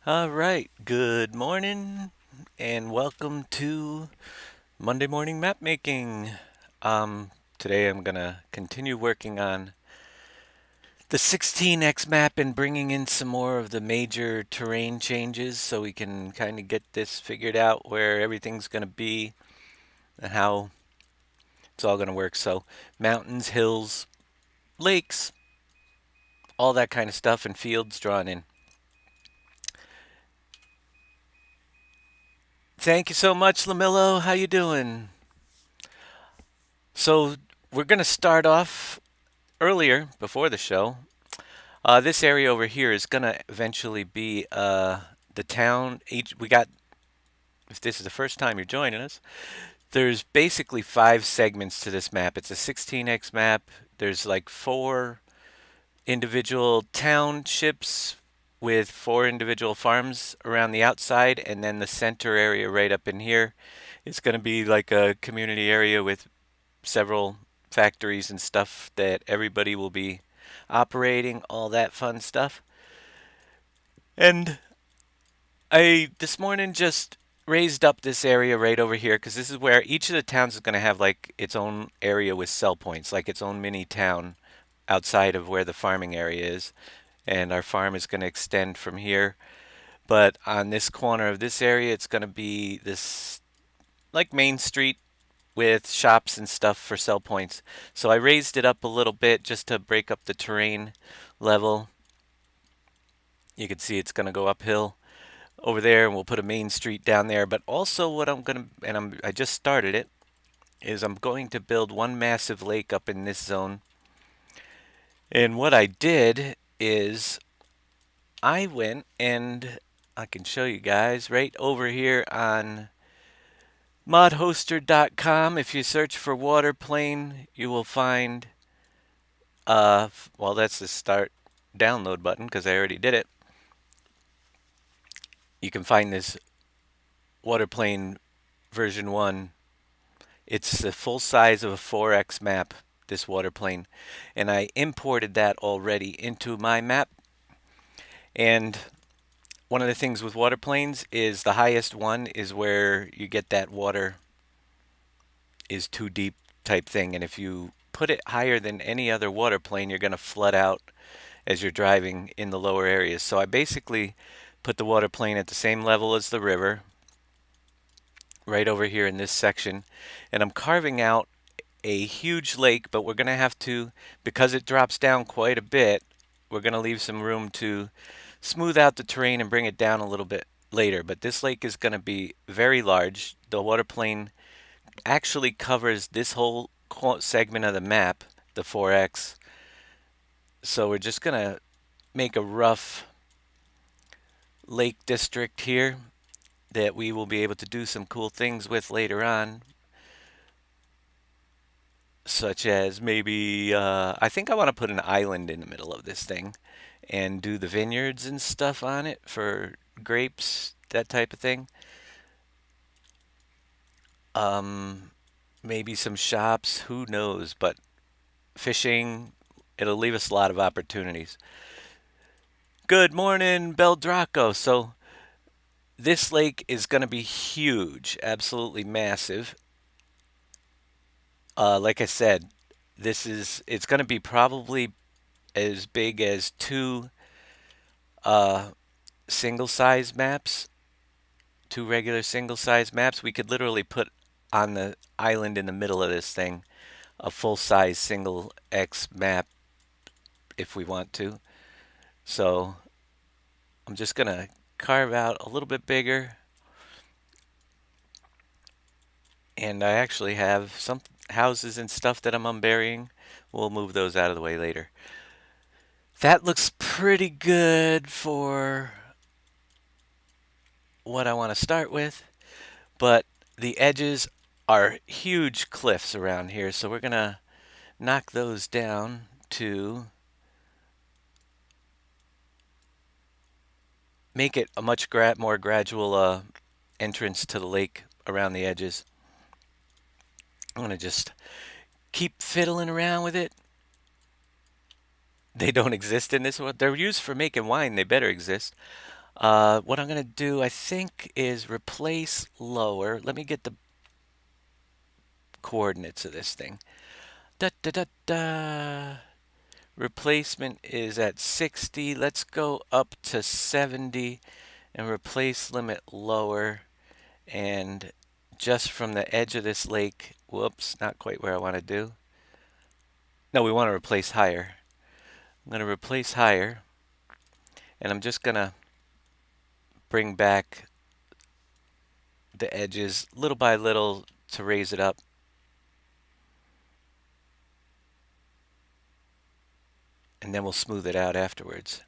All right, good morning and welcome to Monday morning map making. Today I'm gonna continue working on the 16x map and bringing in some more of the major terrain changes so we can kind of get this figured out where everything's gonna be and how it's all gonna work. So mountains, hills, lakes, all that kind of stuff and fields drawn in. Thank you so much, Lamillo. How you doing? So we're gonna start off earlier before the show. This area over here is gonna eventually be the town. We got. If this is the first time you're joining us, there's basically 5 segments to this map. It's a 16x map. There's like 4 individual townships with 4 individual farms around the outside, and then the center area right up in here is going to be like a community area with several factories and stuff that everybody will be operating, all that fun stuff. And I this morning just raised up this area right over here because this is where each of the towns is going to have like its own area with sell points, like its own mini town outside of where the farming area is. And our farm is going to extend from here. But on this corner of this area, it's going to be this like main street with shops and stuff for sell points. So I raised it up a little bit just to break up the terrain level. You can see it's going to go uphill over there, and we'll put a main street down there. But also, what I'm going to, and I just started it, is I'm going to build one massive lake up in this zone. And what I did is I went and I can show you guys right over here on modhoster.com. If you search for water plane, you will find, well, that's the start download button because I already did it. You can find this water plane version 1. It's the full size of a 4x map, this water plane. And I imported that already into my map. And one of the things with water planes is the highest one is where you get that water is too deep type thing. And if you put it higher than any other water plane, you're going to flood out as you're driving in the lower areas. So I basically put the water plane at the same level as the river right over here in this section. And I'm carving out a huge lake, but we're going to have to, because it drops down quite a bit, we're going to leave some room to smooth out the terrain and bring it down a little bit later. But this lake is going to be very large. The water plane actually covers this whole segment of the map, the 4X. So we're just going to make a rough lake district here that we will be able to do some cool things with later on. Such as maybe, I think I want to put an island in the middle of this thing and do the vineyards and stuff on it for grapes, that type of thing. Um, Maybe some shops, who knows, but fishing, it'll leave us a lot of opportunities. Good morning, Beldraco. So this lake is going to be huge, absolutely massive. Like I said, it's going to be probably as big as 2 uh, single size maps, 2 regular single size maps. We could literally put on the island in the middle of this thing a full size single X map if we want to. So I'm just going to carve out a little bit bigger. And I actually have some houses and stuff that I'm unburying. We'll move those out of the way later. That looks pretty good for what I want to start with, but the edges are huge cliffs around here, so we're going to knock those down to make it a much more gradual entrance to the lake around the edges. I'm going to just keep fiddling around with it. They don't exist in this one. They're used for making wine. They better exist. What I'm going to do, I think, is replace lower. Let me get the coordinates of this thing. Da da da da. Replacement is at 60. Let's go up to 70 and replace limit lower. And just from the edge of this lake, whoops, not quite where I want to do. No, we want to replace higher. I'm going to replace higher, and I'm just going to bring back the edges little by little to raise it up. And then we'll smooth it out afterwards.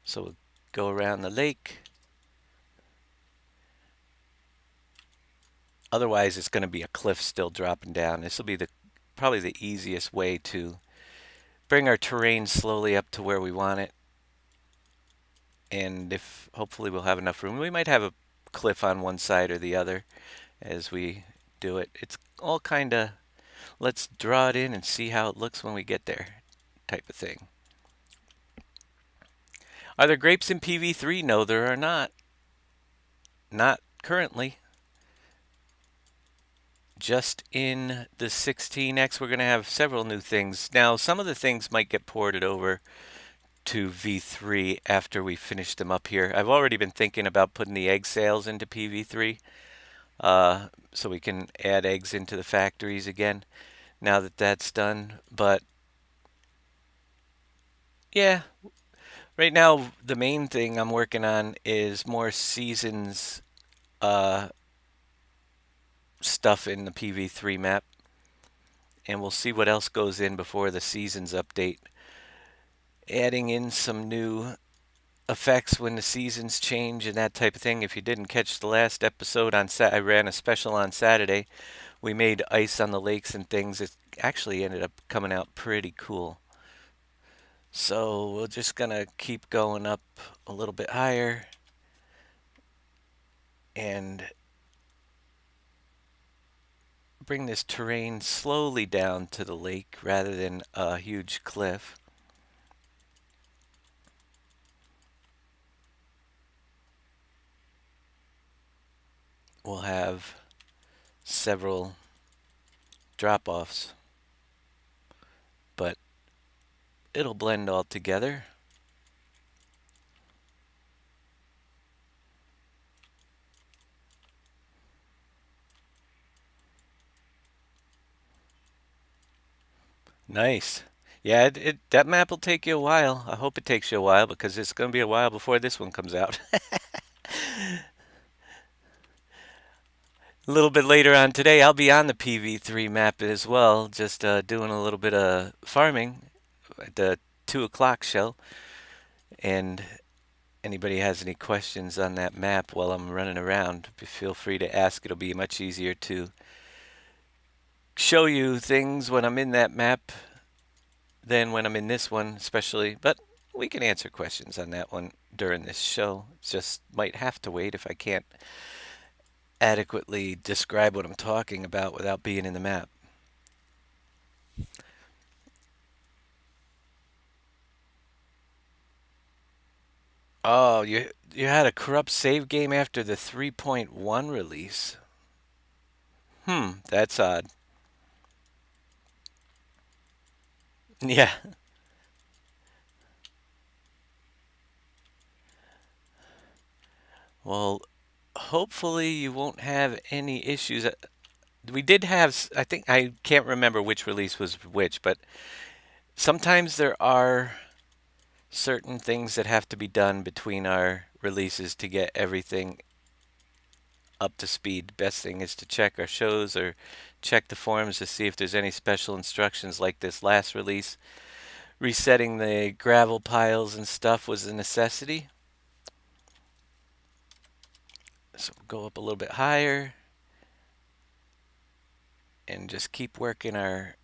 So we'll go around the lake. Otherwise, it's going to be a cliff still dropping down. This will be probably the easiest way to bring our terrain slowly up to where we want it. And if hopefully we'll have enough room. We might have a cliff on one side or the other as we do it. It's all kind of, let's draw it in and see how it looks when we get there type of thing. Are there grapes in PV3? No, there are not. Not currently. Just in the 16X, we're going to have several new things. Now, some of the things might get ported over to V3 after we finish them up here. I've already been thinking about putting the egg sales into PV3 so we can add eggs into the factories again now that that's done. But yeah, right now the main thing I'm working on is more seasons stuff in the PV3 map. And we'll see what else goes in before the seasons update. Adding in some new effects when the seasons change and that type of thing. If you didn't catch the last episode I ran a special on Saturday. We made ice on the lakes and things. It actually ended up coming out pretty cool. So we're just gonna keep going up a little bit higher and bring this terrain slowly down to the lake rather than a huge cliff. We'll have several drop-offs, but it'll blend all together. Nice. Yeah, that map will take you a while. I hope it takes you a while because it's going to be a while before this one comes out. A little bit later on today, I'll be on the PV3 map as well, just doing a little bit of farming at the 2 o'clock show. And anybody has any questions on that map while I'm running around, feel free to ask. It'll be much easier to show you things when I'm in that map than when I'm in this one, especially. But we can answer questions on that one during this show. Just might have to wait if I can't adequately describe what I'm talking about without being in the map. Oh, you had a corrupt save game after the 3.1 release. That's odd. Yeah. Well, hopefully you won't have any issues. We did have, I think, I can't remember which release was which, but sometimes there are certain things that have to be done between our releases to get everything up to speed. Best thing is to check our shows or check the forums to see if there's any special instructions like this last release. Resetting the gravel piles and stuff was a necessity. So we'll go up a little bit higher and just keep working our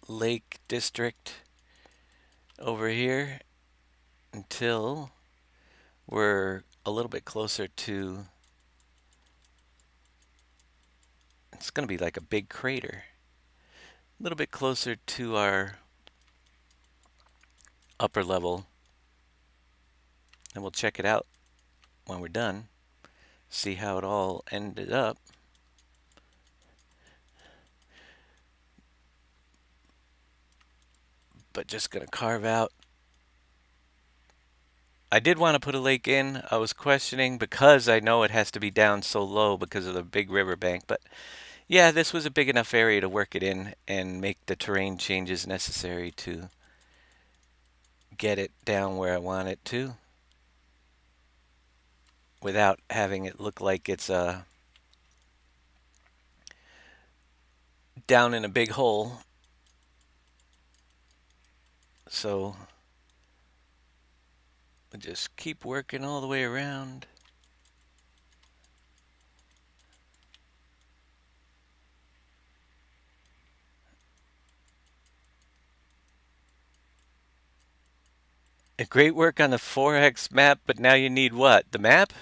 lake district over here until we're a little bit closer to, it's going to be like a big crater, a little bit closer to our upper level and we'll check it out when we're done, see how it all ended up. But just gonna carve out. I did want to put a lake in. I was questioning because I know it has to be down so low because of the big riverbank. But yeah, this was a big enough area to work it in and make the terrain changes necessary to get it down where I want it to without having it look like it's down in a big hole. So we'll just keep working all the way around. A great work on the 4X map, but now you need what? The map?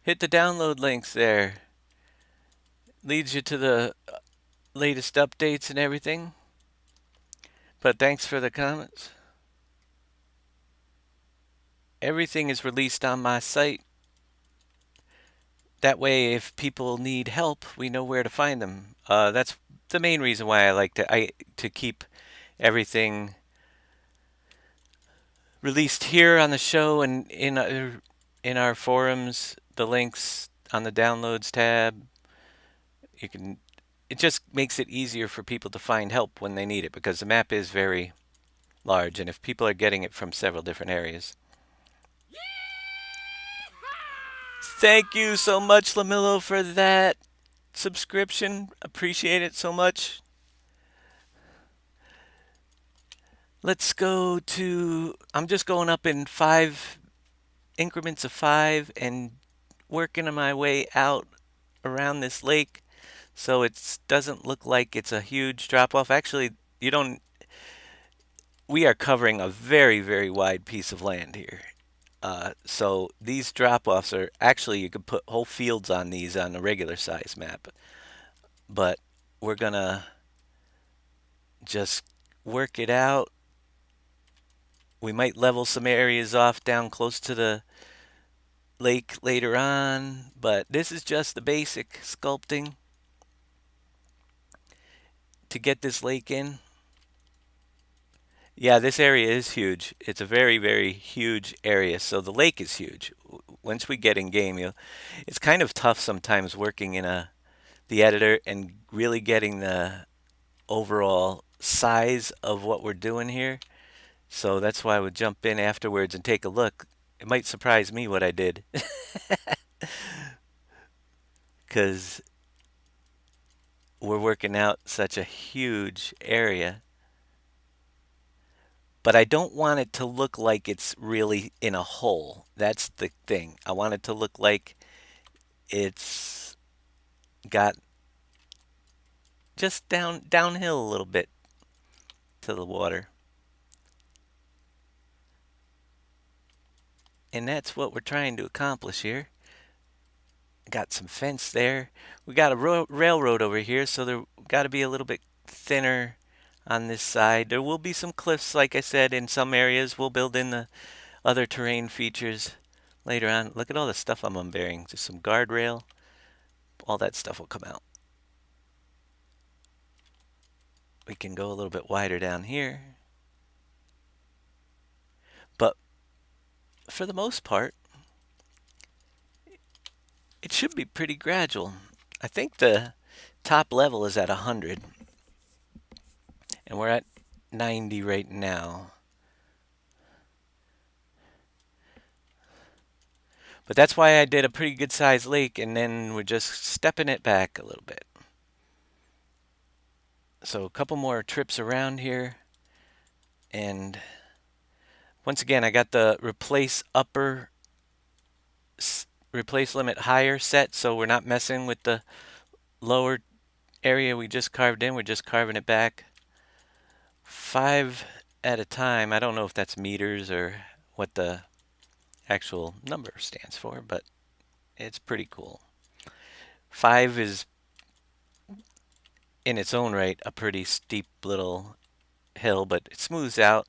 Hit the download links there. Leads you to the latest updates and everything. But thanks for the comments. Everything is released on my site. That way, if people need help, we know where to find them. That's the main reason why I like to keep everything released here on the show and in our forums. The links on the downloads tab. You can. It just makes it easier for people to find help when they need it because the map is very large, and if people are getting it from several different areas. Thank you so much, Lamillo, for that subscription. Appreciate it so much. Let's go to. I'm just going up in 5 increments of 5 and working my way out around this lake so it doesn't look like it's a huge drop off. Actually, you don't. We are covering a very, very wide piece of land here. So these drop offs are actually, you could put whole fields on these on a regular size map. But we're gonna just work it out. We might level some areas off down close to the lake later on, but this is just the basic sculpting to get this lake in. Yeah, this area is huge. It's a very, very huge area. So the lake is huge. Once we get in game, it's kind of tough sometimes working in the editor and really getting the overall size of what we're doing here. So that's why I would jump in afterwards and take a look. It might surprise me what I did. Because we're working out such a huge area. But I don't want it to look like it's really in a hole. That's the thing. I want it to look like it's got just downhill a little bit to the water. And that's what we're trying to accomplish here. Got some fence there. We got a railroad over here, so there got to be a little bit thinner on this side. There will be some cliffs, like I said, in some areas. We'll build in the other terrain features later on. Look at all the stuff I'm unburying. Just some guardrail. All that stuff will come out. We can go a little bit wider down here. But for the most part, it should be pretty gradual. I think the top level is at 100. And we're at 90 right now. But that's why I did a pretty good sized lake, and then we're just stepping it back a little bit. So a couple more trips around here. And once again, I got the replace limit higher set, so we're not messing with the lower area we just carved in. We're just carving it back 5 at a time. I don't know if that's meters or what the actual number stands for, but it's pretty cool. 5 is in its own right a pretty steep little hill, but it smooths out.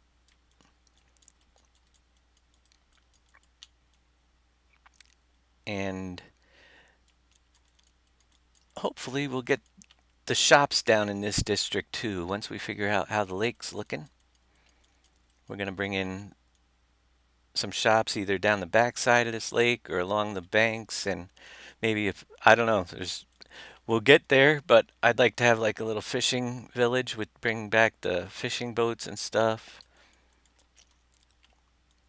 And hopefully we'll get the shops down in this district too. Once we figure out how the lake's looking, we're going to bring in some shops either down the back side of this lake or along the banks. And maybe if, I don't know, we'll get there, but I'd like to have like a little fishing village with bring back the fishing boats and stuff.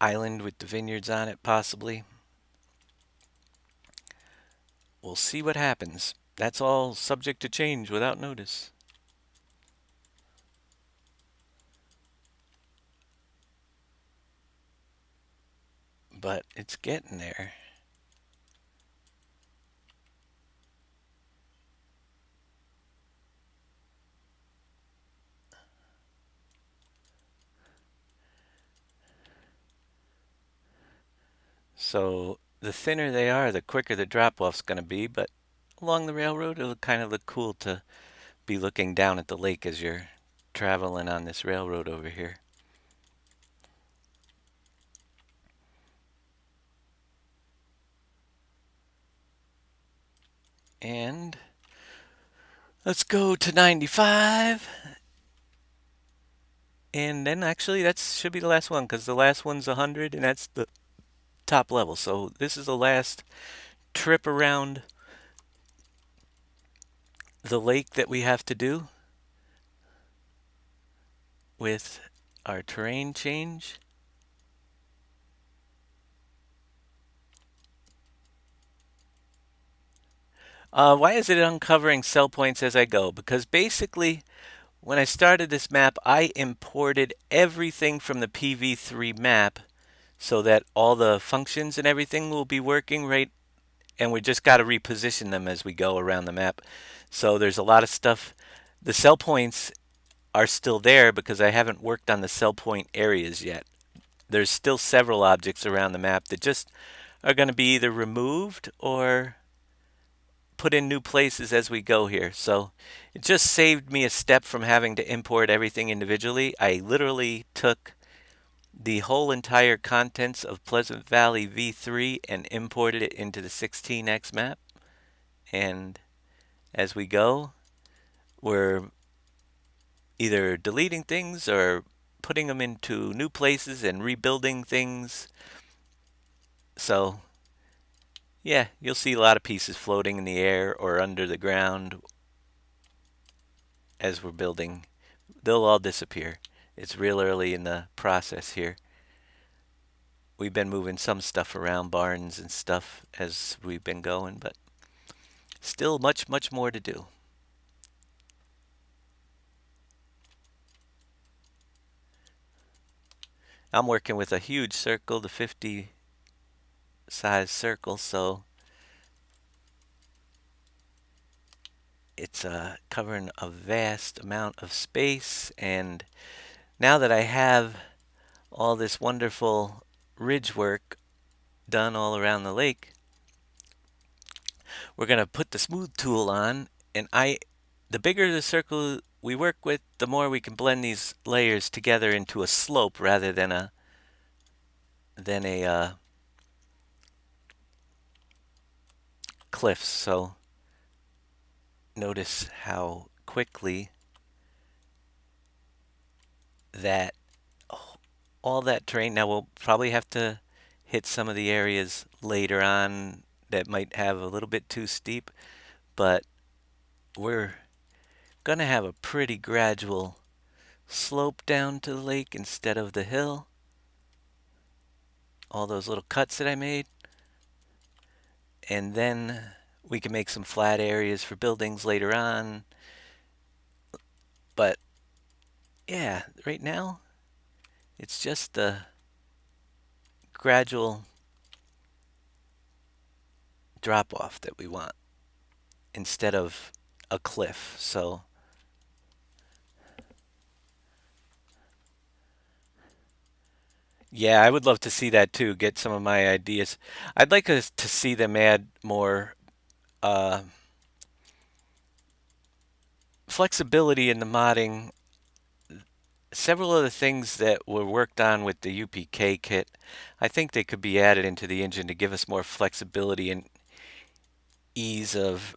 Island with the vineyards on it, possibly. We'll see what happens. That's all subject to change without notice. But it's getting there. So the thinner they are, the quicker the drop-off's going to be, but along the railroad, it'll kind of look cool to be looking down at the lake as you're traveling on this railroad over here. And let's go to 95. And then actually that should be the last one because the last one's 100 and that's the top level. So this is the last trip around the lake that we have to do with our terrain change. Why is it uncovering cell points as I go? Because basically, when I started this map, I imported everything from the PV3 map so that all the functions and everything will be working right, and we just got to reposition them as we go around the map. So there's a lot of stuff. The cell points are still there because I haven't worked on the cell point areas yet. There's still several objects around the map that just are going to be either removed or put in new places as we go here. So it just saved me a step from having to import everything individually. I literally took the whole entire contents of Pleasant Valley V3 and imported it into the 16X map. And as we go, we're either deleting things or putting them into new places and rebuilding things. So yeah, you'll see a lot of pieces floating in the air or under the ground as we're building. They'll all disappear. It's real early in the process here. We've been moving some stuff around, barns and stuff, as we've been going, but still much, much more to do. I'm working with a huge circle, the 50 size circle, so it's covering a vast amount of space. And now that I have all this wonderful ridge work done all around the lake, we're going to put the smooth tool on, and the bigger the circle we work with, the more we can blend these layers together into a slope rather than a cliff. So notice how quickly that all that terrain. Now we'll probably have to hit some of the areas later on that might have a little bit too steep, but we're gonna have a pretty gradual slope down to the lake instead of the hill. All those little cuts that I made. And then we can make some flat areas for buildings later on. But yeah, right now it's just the gradual drop off that we want instead of a cliff. So yeah, I would love to see that too, get some of my ideas. I'd like us to see them add more uh, flexibility in the modding. Several of the things that were worked on with the UPK kit, I think they could be added into the engine to give us more flexibility. And ease of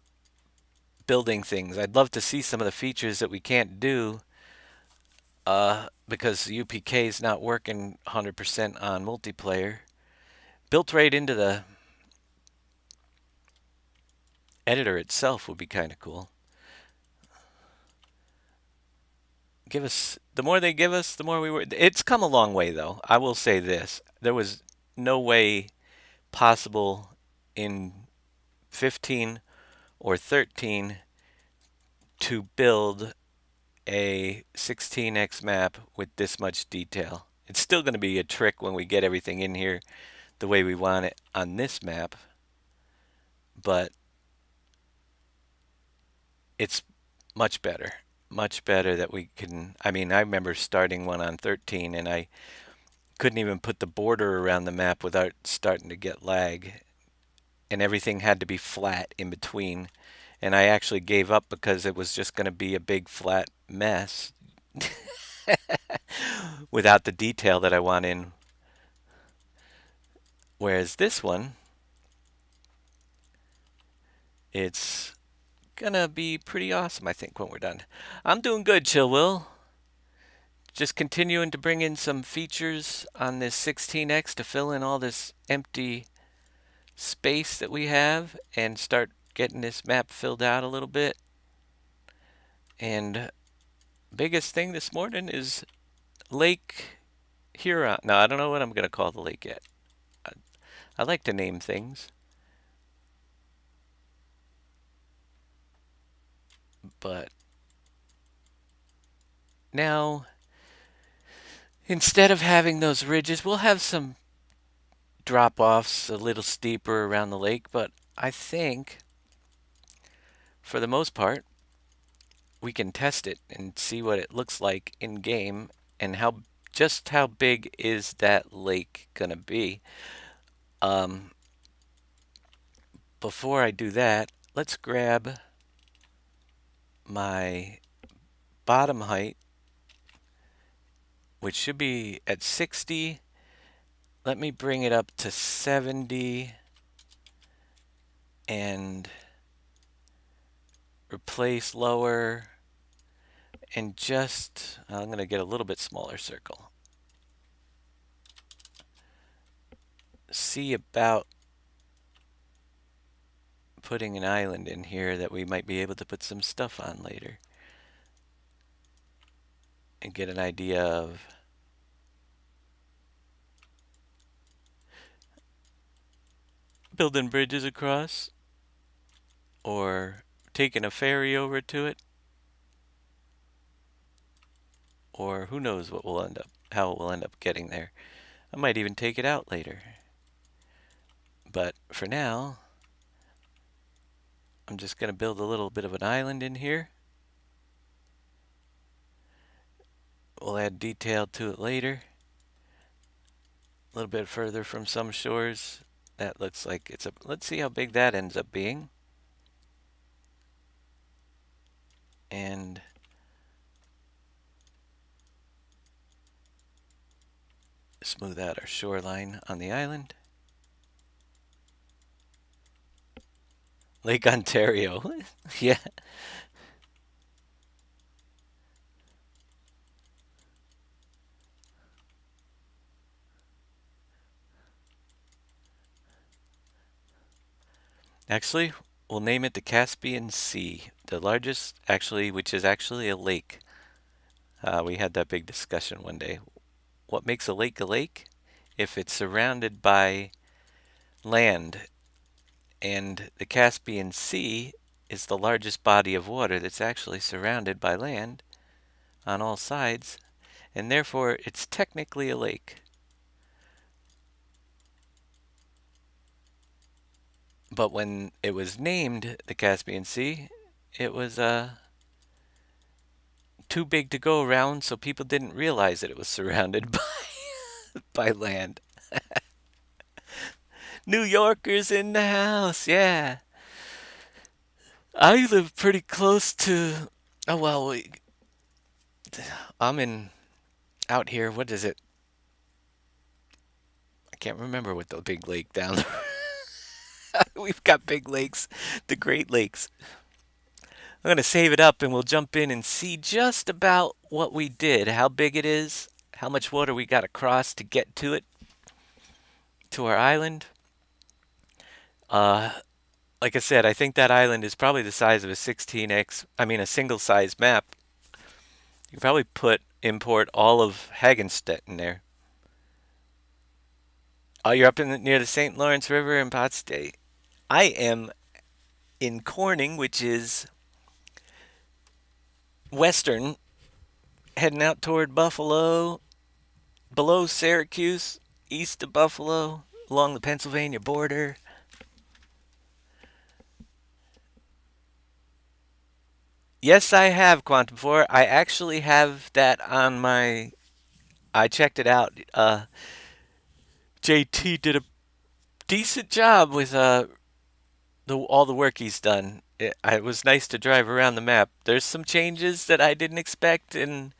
building things. I'd love to see some of the features that we can't do because UPK is not working 100% on multiplayer. Built right into the editor itself would be kind of cool. Give us the more they give us, the more we were. It's come a long way, though. I will say this: there was no way possible in 15 or 13 to build a 16x map with this much detail. It's still going to be a trick when we get everything in here the way we want it on this map, but it's much better. Much better that we can. I mean, I remember starting one on 13 and I couldn't even put the border around the map without starting to get lag, and everything had to be flat in between. And I actually gave up because it was just going to be a big flat mess without the detail that I want in. Whereas this one, it's gonna be pretty awesome, I think, when we're done. I'm doing good, Chill Will. Just continuing to bring in some features on this 16X to fill in all this empty space that we have and start getting this map filled out a little bit. And biggest thing this morning is Lake Huron. No, I don't know what I'm going to call the lake yet. I like to name things, but now instead of having those ridges, we'll have some drop offs a little steeper around the lake, but I think for the most part, we can test it and see what it looks like in game and how big is that lake gonna be. Um, Before I do that, let's grab my bottom height, which should be at 60. Let me bring it up to 70 and replace lower and just, I'm going to get a little bit smaller circle. See about putting an island in here that we might be able to put some stuff on later and get an idea of building bridges across or taking a ferry over to it, or who knows how it will end up getting there. I might even take it out later. But for now, I'm just going to build a little bit of an island in here. We'll add detail to it later. A little bit further from some shores. That looks like it's a, let's see how big that ends up being. And smooth out our shoreline on the island. Lake Ontario. Yeah. Actually, we'll name it the Caspian Sea, the largest, actually, which is actually a lake. We had that big discussion one day. What makes a lake a lake? If it's surrounded by land, and the Caspian Sea is the largest body of water that's actually surrounded by land on all sides, and therefore it's technically a lake. But when it was named the Caspian Sea, it was too big to go around, so people didn't realize that it was surrounded by land. New Yorkers in the house, yeah. I live pretty close to. Oh well, I'm in out here. What is it? I can't remember what the big lake down there. We've got big lakes, the Great Lakes. I'm going to save it up and we'll jump in and see just about what we did, how big it is, how much water we got to cross to get to it, to our island. Uh, like I said, I think that island is probably the size of a 16x, I mean a single size map. You can probably import all of Hagenstedt in there. Oh, you're up near the St. Lawrence River in Pot State. I am in Corning, which is western, heading out toward Buffalo, below Syracuse, east of Buffalo, along the Pennsylvania border. Yes, I have Quantum 4. I actually have that on my. I checked it out. JT did a decent job with all the work he's done. It was nice to drive around the map. There's some changes that I didn't expect, and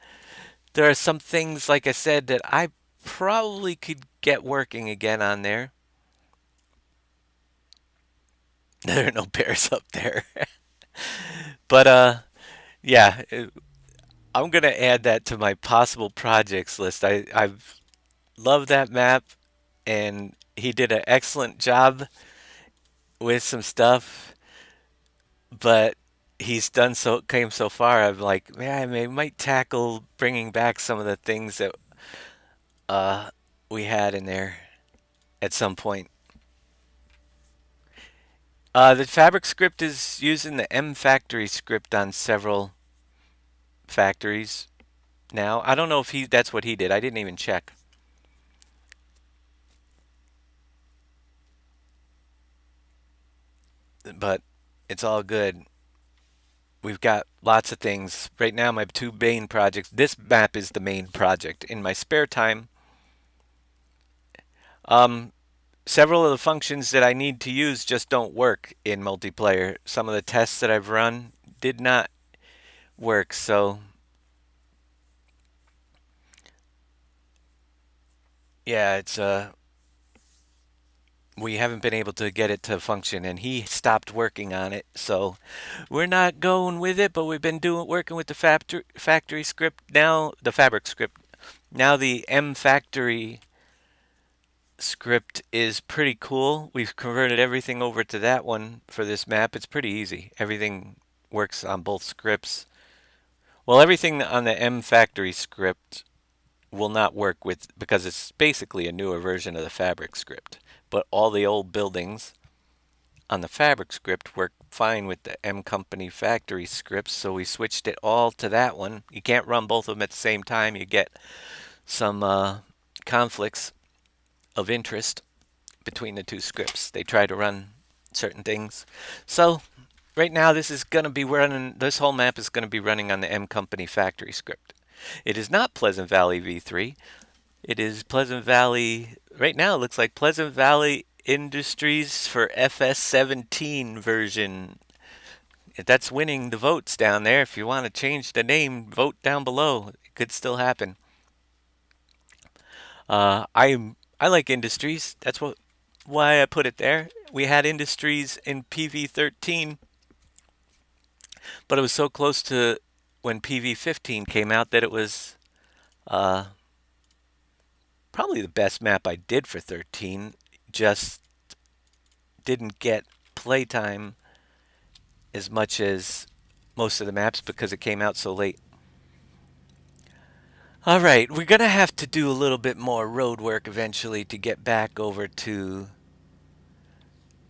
there are some things, like I said, that I probably could get working again on there. There are no bears up there. But yeah, I'm gonna add that to my possible projects list. I've loved that map, and he did an excellent job with some stuff. But he's done so came so far. I'm like, man, I might tackle bringing back some of the things that uh we had in there at some point. The fabric script is using the M factory script on several factories now. I don't know if he that's what he did. I didn't even check. But it's all good. We've got lots of things. Right now my two main projects. This map is the main project. In my spare time, um several of the functions that I need to use just don't work in multiplayer. Some of the tests that I've run did not work, so yeah, it's we haven't been able to get it to function, and he stopped working on it, so we're not going with it. But we've been working with the factory script now, the fabric script. Now the M factory script is pretty cool. We've converted everything over to that one for this map. It's pretty easy. Everything works on both scripts. Well, everything on the M factory script will not work with because it's basically a newer version of the fabric script. But all the old buildings on the fabric script work fine with the M company factory scripts, so we switched it all to that one. You can't run both of them at the same time. You get some conflicts of interest between the two scripts. They try to run certain things. So right now this is going to be running, this whole map is going to be running on the M Company factory script. It is not Pleasant Valley v3. It is Pleasant Valley, right now it looks like Pleasant Valley Industries for FS17 version. That's winning the votes down there. If you want to change the name, vote down below. It could still happen. I like Industries. That's why I put it there. We had Industries in PV13, but it was so close to when PV15 came out that it was uh, probably the best map I did for 13. Just didn't get playtime as much as most of the maps because it came out so late. All right, we're going to have to do a little bit more road work eventually to get back over to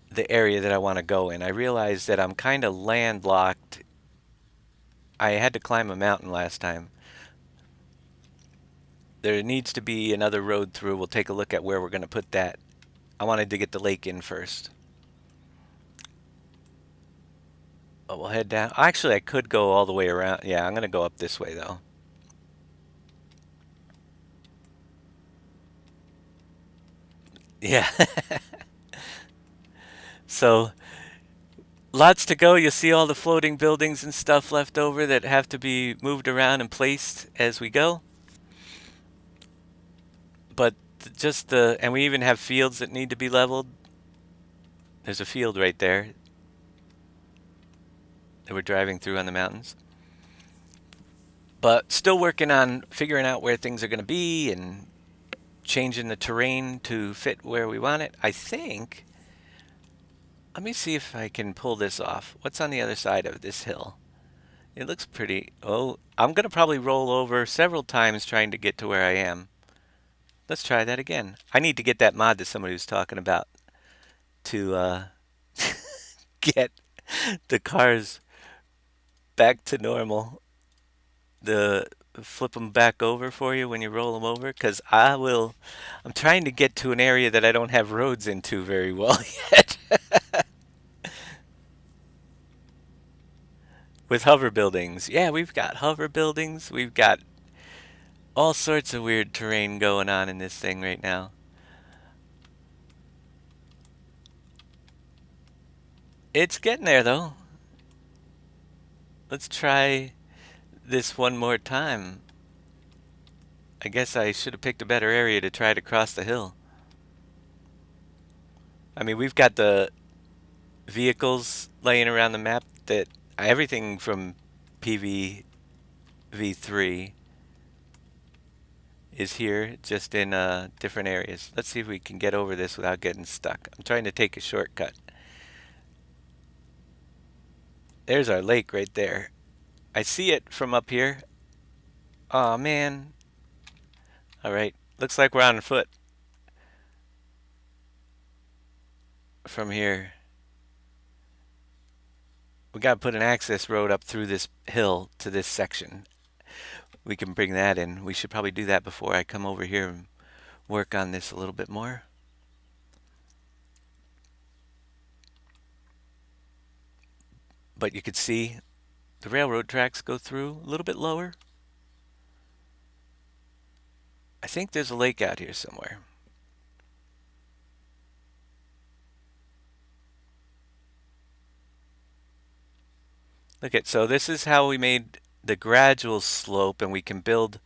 the area that I want to go in. I realize that I'm kind of landlocked. I had to climb a mountain last time. There needs to be another road through. We'll take a look at where we're going to put that. I wanted to get the lake in first. But we'll head down. Actually, I could go all the way around. Yeah, I'm going to go up this way, though. Yeah. So, lots to go. You'll see all the floating buildings and stuff left over that have to be moved around and placed as we go. But just and we even have fields that need to be leveled. There's a field right there that we're driving through on the mountains. But still working on figuring out where things are going to be and changing the terrain to fit where we want it. I think, let me see if I can pull this off. What's on the other side of this hill? It looks pretty. Oh, I'm going to probably roll over several times trying to get to where I am. Let's try that again. I need to get that mod that somebody was talking about to get the cars back to normal. The flip them back over for you when you roll them over, because I'm trying to get to an area that I don't have roads into very well yet. With hover buildings. Yeah, we've got hover buildings. We've got all sorts of weird terrain going on in this thing right now. It's getting there though. Let's try this one more time. I guess I should have picked a better area to try to cross the hill. I mean, we've got the vehicles laying around the map that everything from PV V3 is here, just in different areas. Let's see if we can get over this without getting stuck. I'm trying to take a shortcut. There's our lake right there. I see it from up here. Aw, man. Alright, looks like we're on foot from here. We gotta put an access road up through this hill to this section. We can bring that in. We should probably do that before I come over here and work on this a little bit more. But you could see the railroad tracks go through a little bit lower. I think there's a lake out here somewhere. Look at, so this is how we made the gradual slope, and we can build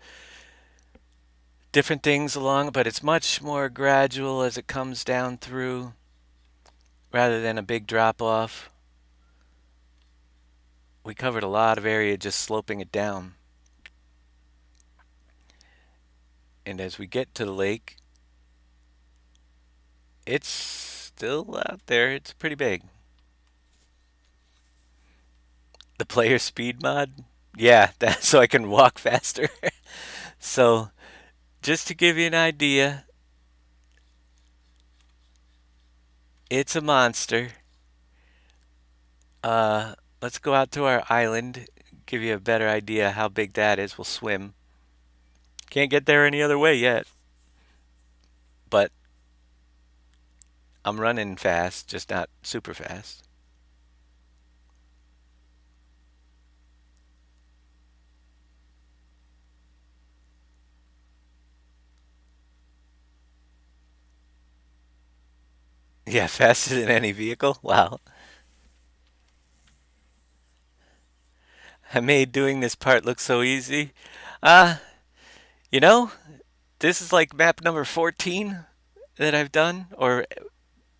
different things along, but it's much more gradual as it comes down through rather than a big drop off. We covered a lot of area just sloping it down. And as we get to the lake, it's still out there. It's pretty big. The player speed mod? Yeah, that's so I can walk faster. So, just to give you an idea, it's a monster. Let's go out to our island, give you a better idea how big that is. We'll swim. Can't get there any other way yet. But I'm running fast, just not super fast. Yeah, faster than any vehicle. Wow. I made doing this part look so easy. Uh, you know, this is like map number 14 that I've done, or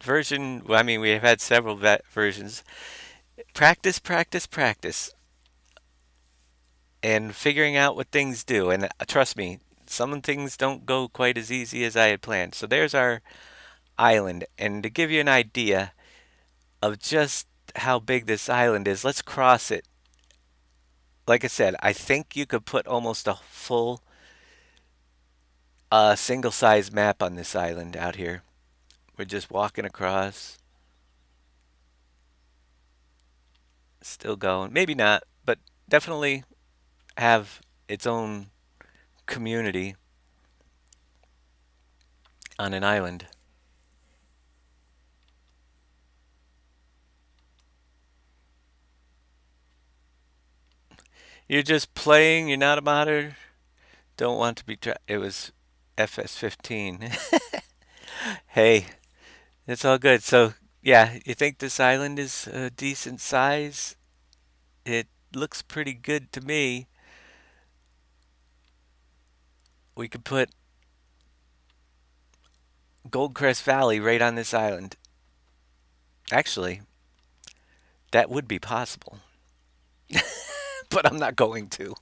version. Well, I mean, we have had several versions. Practice, practice, practice, and figuring out what things do. And trust me, some things don't go quite as easy as I had planned. So there's our island. And to give you an idea of just how big this island is, let's cross it. Like I said, I think you could put almost a full single size map on this island out here. We're just walking across. Still going. Maybe not, but definitely have its own community on an island. You're just playing, you're not a modder. Don't want to be it was FS15. Hey, it's all good. So, yeah, you think this island is a decent size? It looks pretty good to me. We could put Goldcrest Valley right on this island. Actually, that would be possible, but I'm not going to.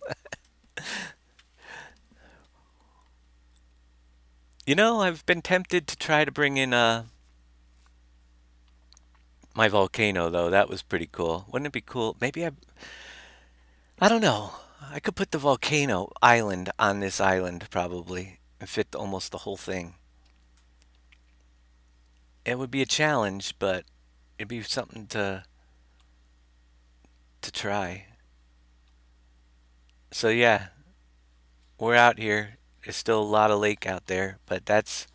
I've been tempted to try to bring in my volcano though. That was pretty cool. Wouldn't it be cool? I don't know. I could put the volcano island on this island probably and fit almost the whole thing. It would be a challenge, but it'd be something to try. So yeah, we're out here. There's still a lot of lake out there, but that's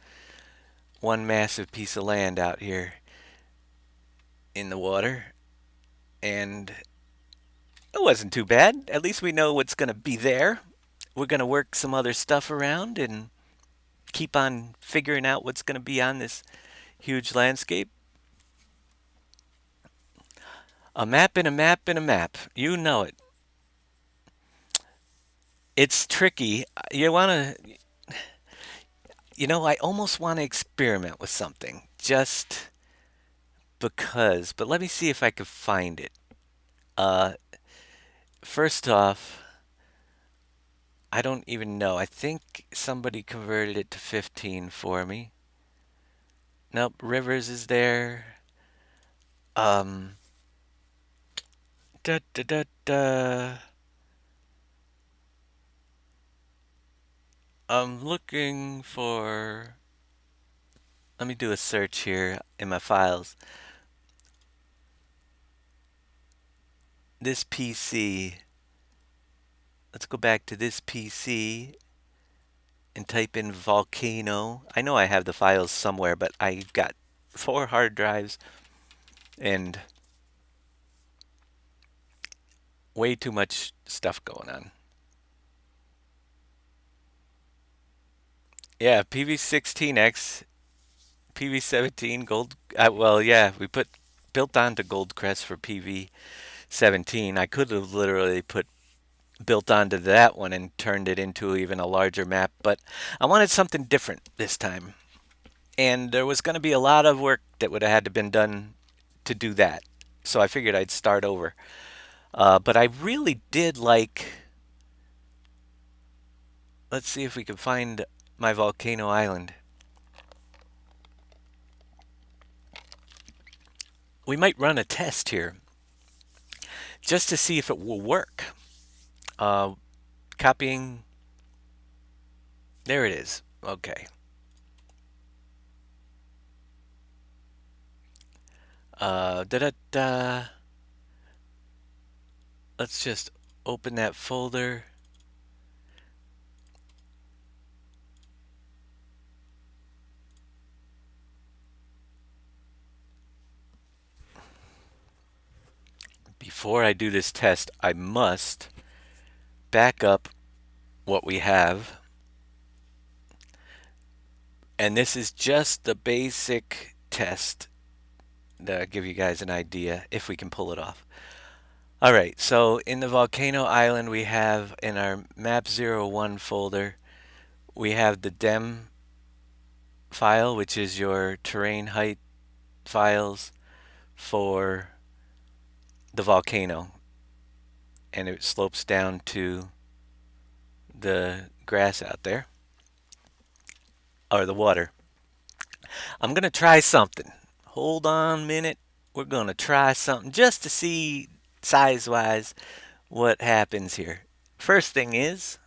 one massive piece of land out here in the water, and it wasn't too bad. At least we know what's going to be there. We're going to work some other stuff around and keep on figuring out what's going to be on this huge landscape. A map and a map and a map. You know it. It's tricky. I almost want to experiment with something just because, but let me see if I could find it. Uh, First off, I don't even know. I think somebody converted it to 15 for me. Nope, Rivers is there. Um, da da da da. I'm looking for. Let me do a search here in my files. This PC. Let's go back to this PC and type in volcano. I know I have the files somewhere, but I've got 4 hard drives and way too much stuff going on. Yeah, PV16X, PV17, Gold. Well, yeah, we put built onto Goldcrest for PV17. I could have literally put built onto that one and turned it into even a larger map, but I wanted something different this time. And there was going to be a lot of work that would have had to been done to do that. So I figured I'd start over. But I really did like. Let's see if we can find my volcano island. We might run a test here just to see if it will work. Uh, Copying. There it is. Okay. Da da da. Let's just open that folder. Before I do this test, I must back up what we have. And this is just the basic test to give you guys an idea if we can pull it off. All right, so in the volcano island, we have in our map 01 folder, we have the dem file, which is your terrain height files for the volcano. And it slopes down to the grass out there, or the water. I'm going to try something. Hold on a minute. We're going to try something just to see size wise what happens here. First thing is,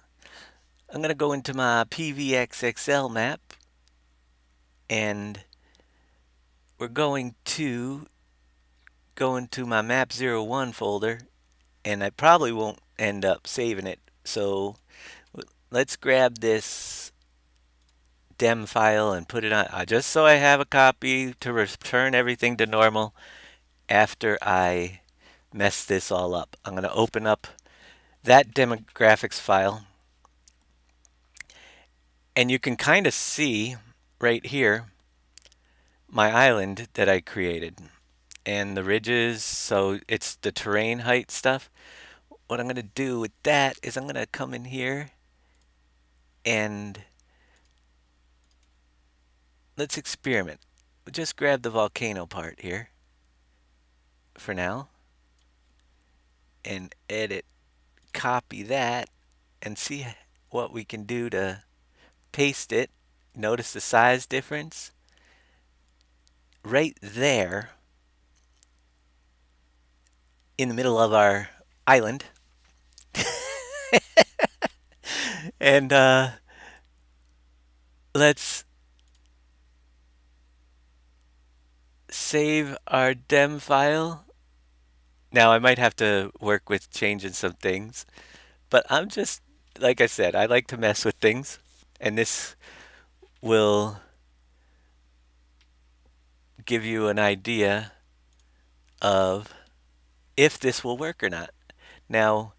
I'm going to go into my PVXXL map and we're going to go into my map 01 folder and I probably won't end up saving it. So let's grab this dem file and put it on just so I have a copy to return everything to normal after I mess this all up. I'm going to open up that demographics file and you can kind of see right here my island that I created and the ridges, so it's the terrain height stuff. What I'm going to do with that is I'm going to come in here and let's experiment. Just grab the volcano part here for now and edit, copy that, and see what we can do to paste it. Notice the size difference right there in the middle of our island. And let's save our dem file. Now I might have to work with changing some things, but I'm just, like I said, I like to mess with things, and this will give you an idea of if this will work or not. Now,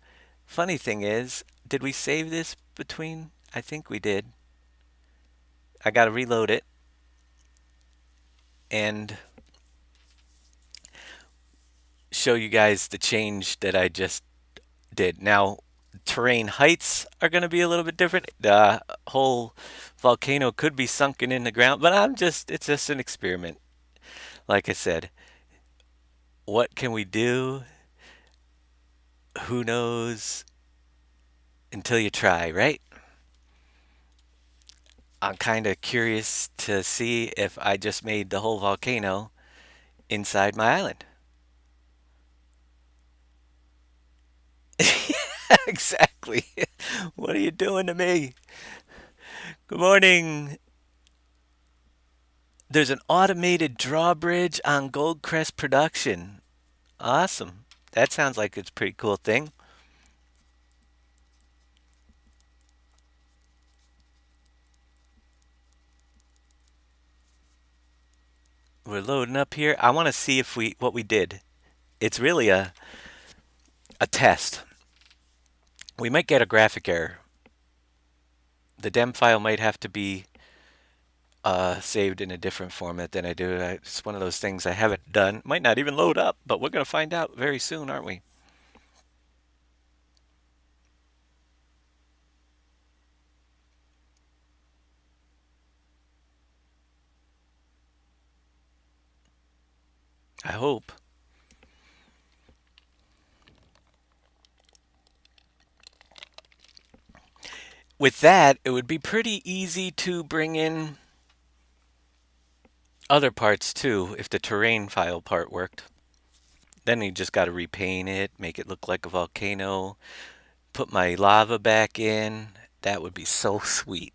funny thing is, did we save this between? I think we did. I got to reload it and show you guys the change that I just did. Now, terrain heights are going to be a little bit different. The whole volcano could be sunken in the ground, but it's just an experiment. Like I said, what can we do? Who knows until you try, right? I'm kind of curious to see if I just made the whole volcano inside my island. Exactly. What are you doing to me? Good morning. There's an automated drawbridge on Goldcrest production. Awesome. That sounds like it's a pretty cool thing. We're loading up here. I want to see if we what we did. It's really a test. We might get a graphic error. The dem file might have to be saved in a different format than I do. It's one of those things I haven't done. Might not even load up, but we're going to find out very soon, aren't we? I hope. With that, it would be pretty easy to bring in other parts too if the terrain file part worked. Then you just got to repaint it, make it look like a volcano, put my lava back in. That would be so sweet.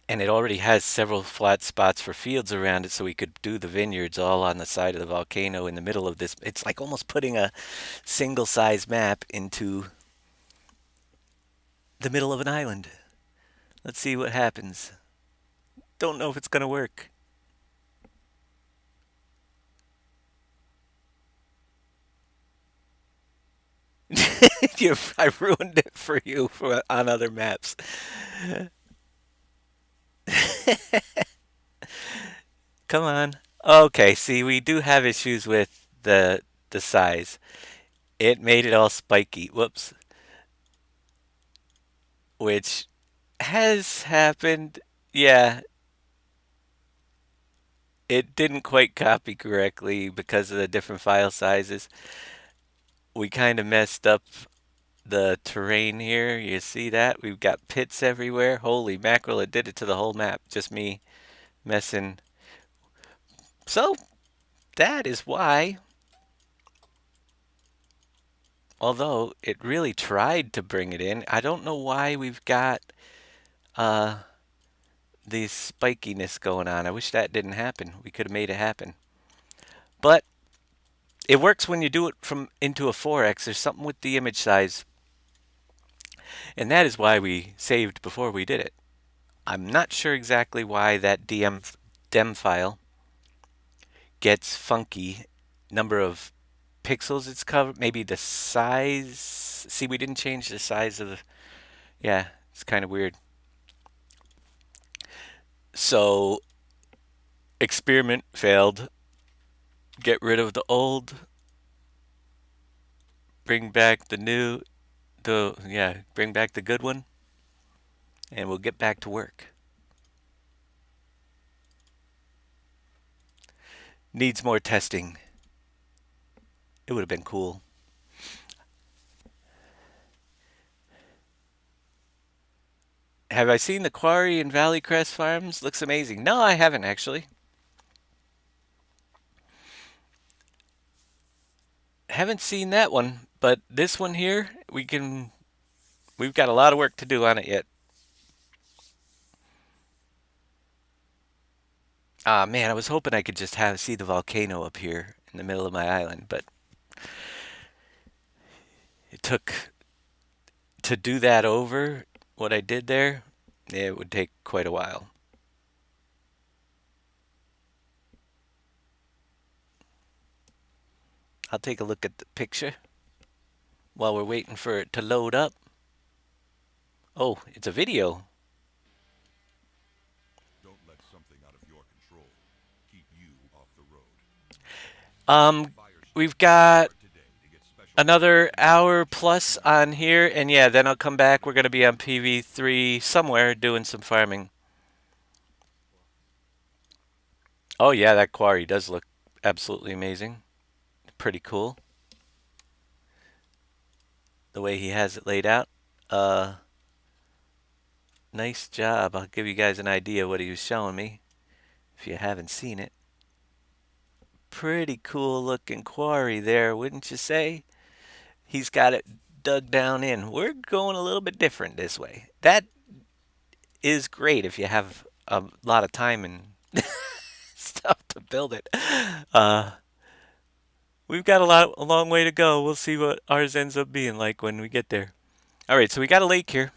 And it already has several flat spots for fields around it, so we could do the vineyards all on the side of the volcano in the middle of this. It's like almost putting a single size map into the middle of an island. Let's see what happens. Don't know if it's going to work. I ruined it for you on other maps. Come on. Okay, see, we do have issues with the size. It made it all spiky. Whoops. Which has happened. Yeah, it didn't quite copy correctly because of the different file sizes. We kind of messed up the terrain here. You see that? We've got pits everywhere. Holy mackerel, it did it to the whole map. Just me messing. So, that is why, although it really tried to bring it in, I don't know why we've got uh, the spikiness going on. I wish that didn't happen. We could have made it happen. But it works when you do it from into a 4x. There's something with the image size, and that is why we saved before we did it. I'm not sure exactly why that dem file gets funky. Number of pixels it's covered, maybe the size. See, we didn't change the size of the. Yeah, it's kind of weird. So, experiment failed. Get rid of the old, bring back the new, bring back the good one, and we'll get back to work. Needs more testing. It would have been cool. Have I seen the quarry in Valley Crest Farms? Looks amazing. No, I haven't actually. Haven't seen that one, but this one here, we've got a lot of work to do on it yet. Ah, man, I was hoping I could just have see the volcano up here in the middle of my island, but it took to do that over what I did there. It would take quite a while. I'll take a look at the picture while we're waiting for it to load up. Oh, it's a video. Don't let something out of your control keep you off the road. Um, Fire we've station got restart today to get special another prices on hour essentials plus now. on here, and yeah, then I'll come back. We're gonna be on PV3 somewhere doing some farming. Oh yeah, that quarry does look absolutely amazing. Pretty cool the way he has it laid out. Uh, nice job. I'll give you guys an idea what he was showing me if you haven't seen it. Pretty cool looking quarry there, wouldn't you say? He's got it dug down in. We're going a little bit different this way. That is great if you have a lot of time and stuff to build it. Uh, we've got a long way to go. We'll see what ours ends up being like when we get there. All right, so we got a lake here.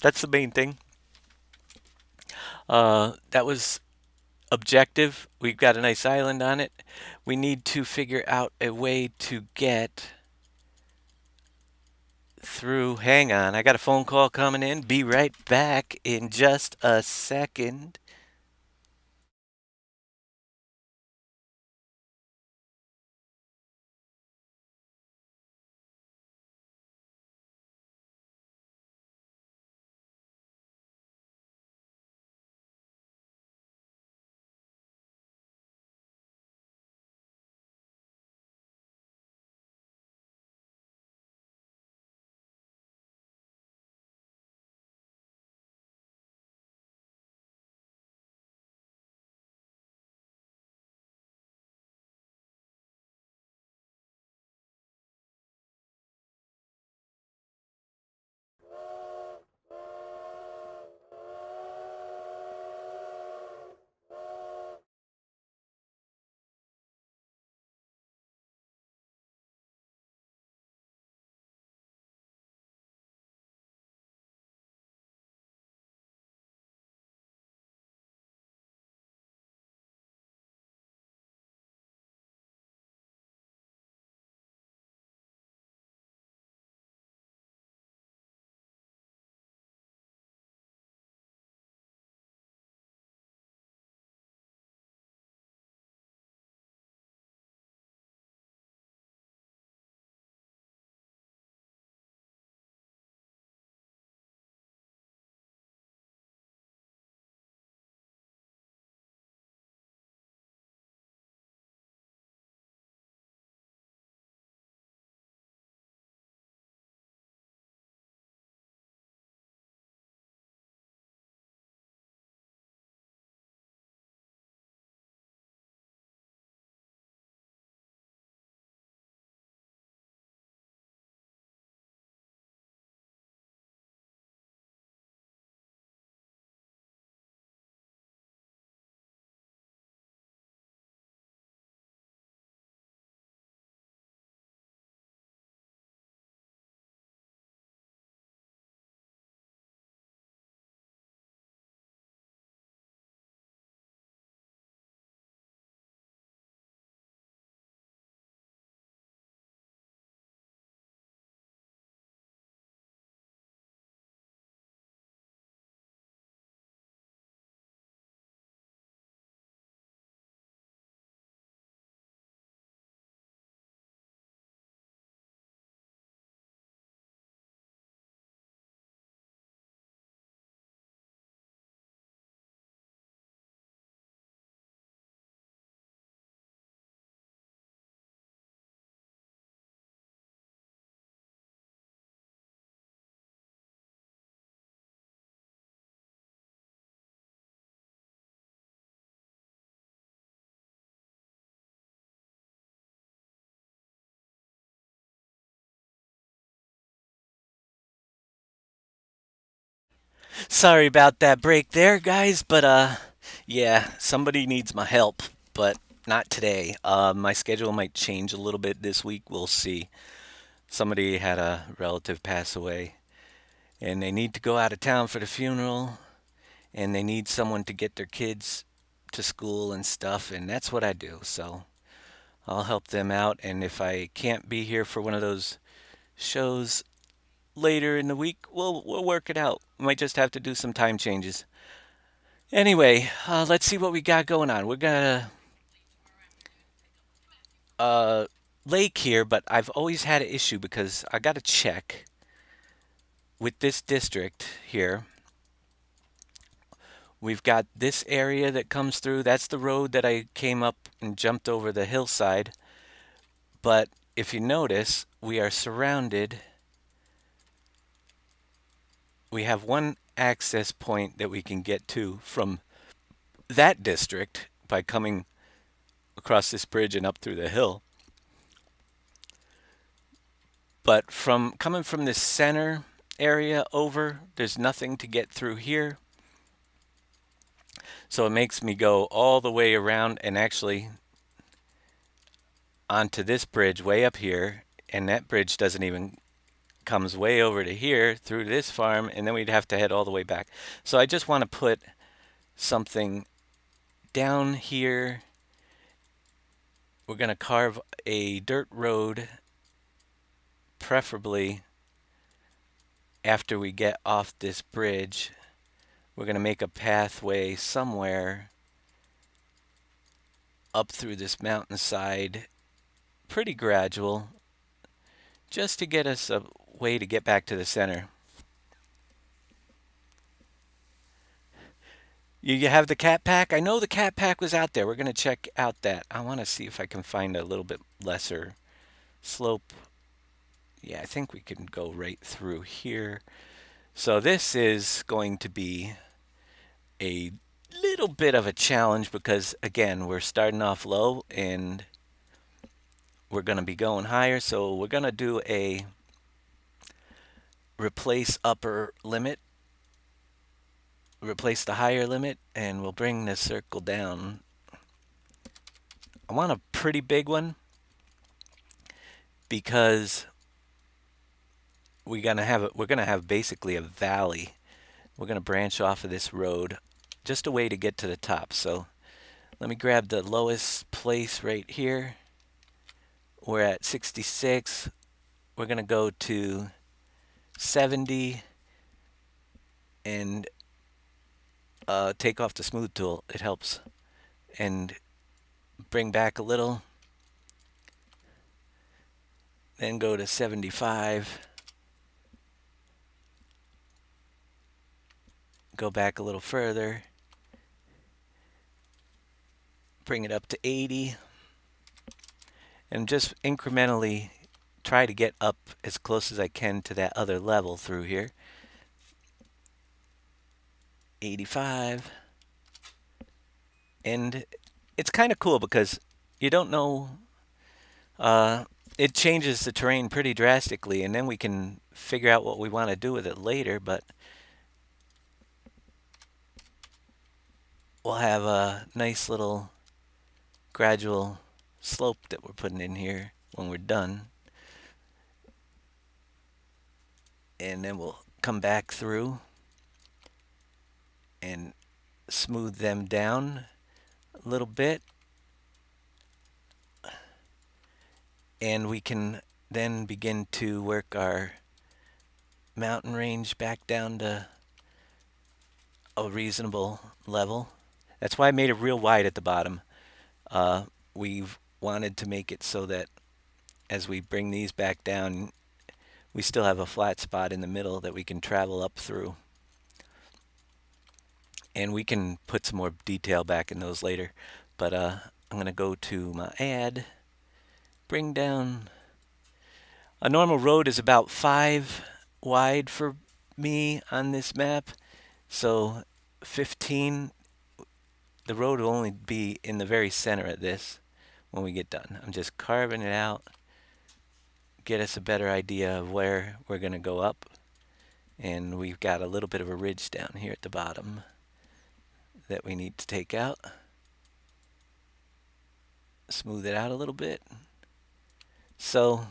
That's the main thing. That was objective. We've got a nice island on it. We need to figure out a way to get through. Hang on, I got a phone call coming in. Be right back in just a second. Sorry about that break there, guys, but yeah, somebody needs my help, but not today. My schedule might change a little bit this week. We'll see. Somebody had a relative pass away, and they need to go out of town for the funeral, and they need someone to get their kids to school and stuff, and that's what I do. So I'll help them out, and if I can't be here for one of those shows later in the week, we'll work it out. We might just have to do some time changes. Anyway, let's see what we got going on. We're gonna uh, lake here, but I've always had an issue because I got to check with this district here. We've got this area that comes through. That's the road that I came up and jumped over the hillside. But if you notice, we are surrounded. We have one access point that we can get to from that district by coming across this bridge and up through the hill. But from coming from this center area over, there's nothing to get through here. So it makes me go all the way around and actually onto this bridge way up here. And that bridge doesn't even comes way over to here through this farm, and then we'd have to head all the way back. So I just want to put something down here. We're going to carve a dirt road, preferably after we get off this bridge. We're going to make a pathway somewhere up through this mountainside, pretty gradual, just to get us a way to get back to the center. You have the cat pack? I know the cat pack was out there. We're going to check out that. I want to see if I can find a little bit lesser slope. Yeah, I think we can go right through here. So this is going to be a little bit of a challenge because, again, we're starting off low and we're going to be going higher. So we're going to do a replace upper limit, replace the higher limit, and we'll bring this circle down. I want a pretty big one because we're gonna have basically a valley. We're gonna branch off of this road, just a way to get to the top. So let me grab the lowest place right here. We're at 66. We're gonna go to 70 and take off the smooth tool. It helps. And bring back a little. Then go to 75. Go back a little further. Bring it up to 80. And just incrementally try to get up as close as I can to that other level through here. 85. And it's kind of cool because you don't know, uh, it changes the terrain pretty drastically, and then we can figure out what we want to do with it later. But we'll have a nice little gradual slope that we're putting in here when we're done. And then we'll come back through and smooth them down a little bit. And we can then begin to work our mountain range back down to a reasonable level. That's why I made it real wide at the bottom. We've wanted to make it so that as we bring these back down, we still have a flat spot in the middle that we can travel up through. And we can put some more detail back in those later. But I'm going to go to my add, bring down. A normal road is about 5 wide for me on this map. So 15, the road will only be in the very center of this when we get done. I'm just carving it out, get us a better idea of where we're going to go up. And we've got a little bit of a ridge down here at the bottom that we need to take out. Smooth it out a little bit. So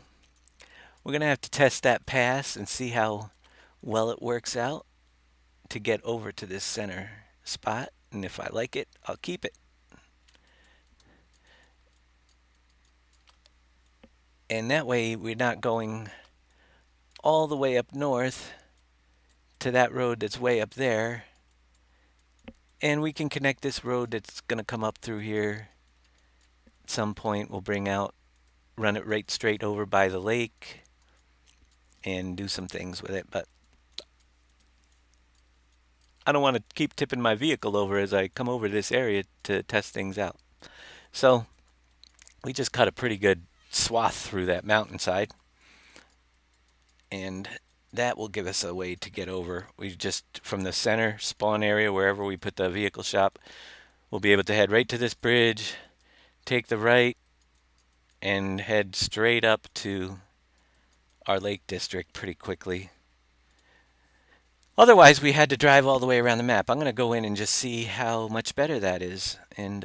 we're going to have to test that pass and see how well it works out to get over to this center spot. And if I like it, I'll keep it. And that way we're not going all the way up north to that road that's way up there. And we can connect this road that's going to come up through here. At some point we'll run it right straight over by the lake and do some things with it. But I don't want to keep tipping my vehicle over as I come over this area to test things out. So we just cut a pretty good swath through that mountainside. And that will give us a way to get over. We just, from the center spawn area, wherever we put the vehicle shop, we'll be able to head right to this bridge, take the right, and head straight up to our lake district pretty quickly. Otherwise, we had to drive all the way around the map. I'm going to go in and just see how much better that is. And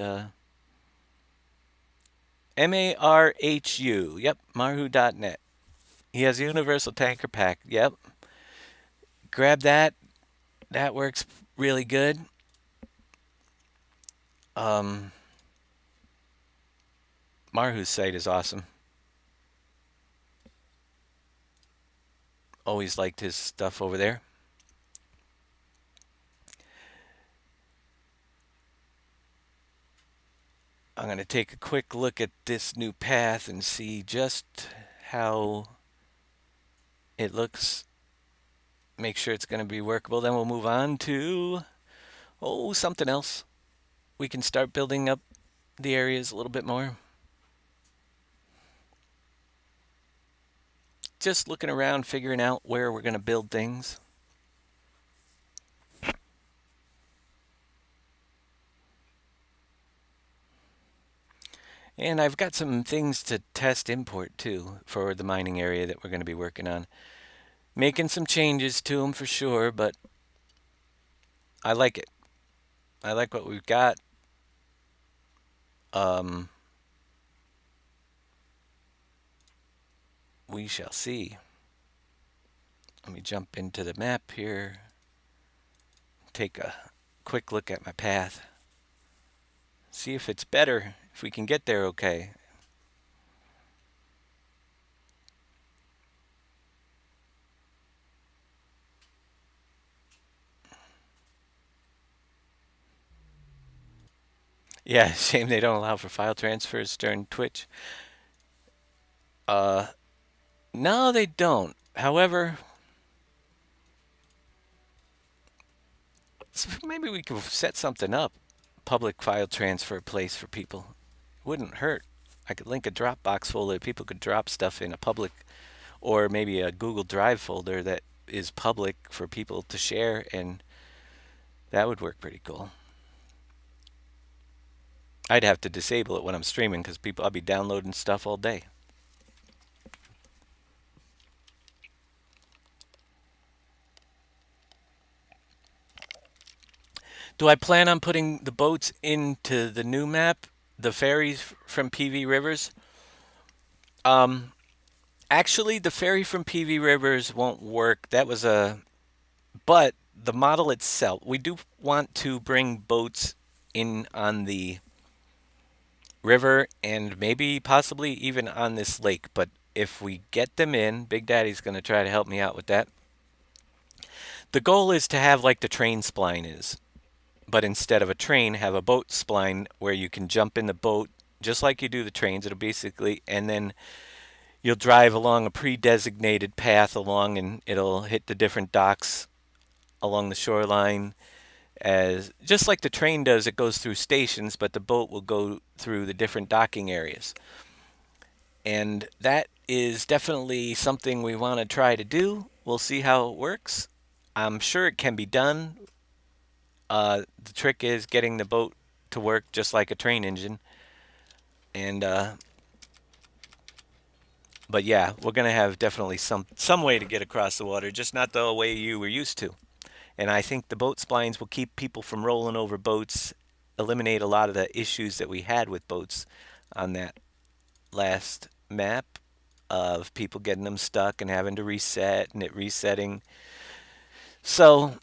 Marhu, yep, marhu.net. He has a universal tanker pack, yep. Grab that. That works really good. Um, Marhu's site is awesome. Always liked his stuff over there. I'm going to take a quick look at this new path and see just how it looks. Make sure it's going to be workable. Then we'll move on to, something else. We can start building up the areas a little bit more. Just looking around, figuring out where we're going to build things. And I've got some things to test import too for the mining area that we're going to be working on. Making some changes to them for sure, but I like it. I like what we've got. Um, we shall see. Let me jump into the map here. Take a quick look at my path. See if it's better, if we can get there okay. Yeah, shame they don't allow for file transfers during Twitch. Uh, no, they don't. However, maybe we could set something up. Public file transfer place for people. It wouldn't hurt. I could link a Dropbox folder. People could drop stuff in a public, or maybe a Google Drive folder that is public for people to share, and that would work pretty cool. I'd have to disable it when I'm streaming because I'll be downloading stuff all day. Do I plan on putting the boats into the new map, the ferries from PV Rivers? Um, Actually, the ferry from PV Rivers won't work. But the model itself, we do want to bring boats in on the river and maybe possibly even on this lake. But if we get them in, Big Daddy's going to try to help me out with that. The goal is to have like the train spline is, but instead of a train, have a boat spline where you can jump in the boat just like you do the trains. It'll basically, and then you'll drive along a pre-designated path along, and it'll hit the different docks along the shoreline. As just like the train does, it goes through stations, but the boat will go through the different docking areas. And that is definitely something we want to try to do. We'll see how it works. I'm sure it can be done. The trick is getting the boat to work just like a train engine. And But yeah, we're gonna have definitely some way to get across the water, just not the way you were used to. And I think the boat splines will keep people from rolling over boats, eliminate a lot of the issues that we had with boats on that last map of people getting them stuck and having to reset and it resetting. So,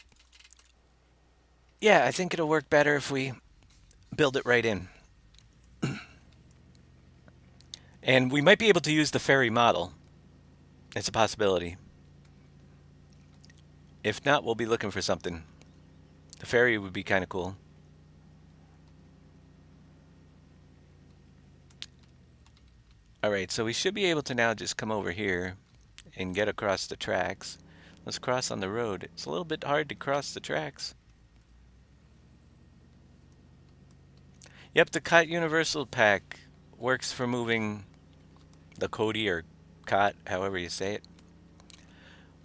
yeah, I think it'll work better if we build it right in. And we might be able to use the ferry model. It's a possibility. If not, we'll be looking for something. The ferry would be kind of cool. All right, so we should be able to now just come over here and get across the tracks. Let's cross on the road. It's a little bit hard to cross the tracks. Yep, the Cot Universal Pack works for moving the Cody or Cot, however you say it,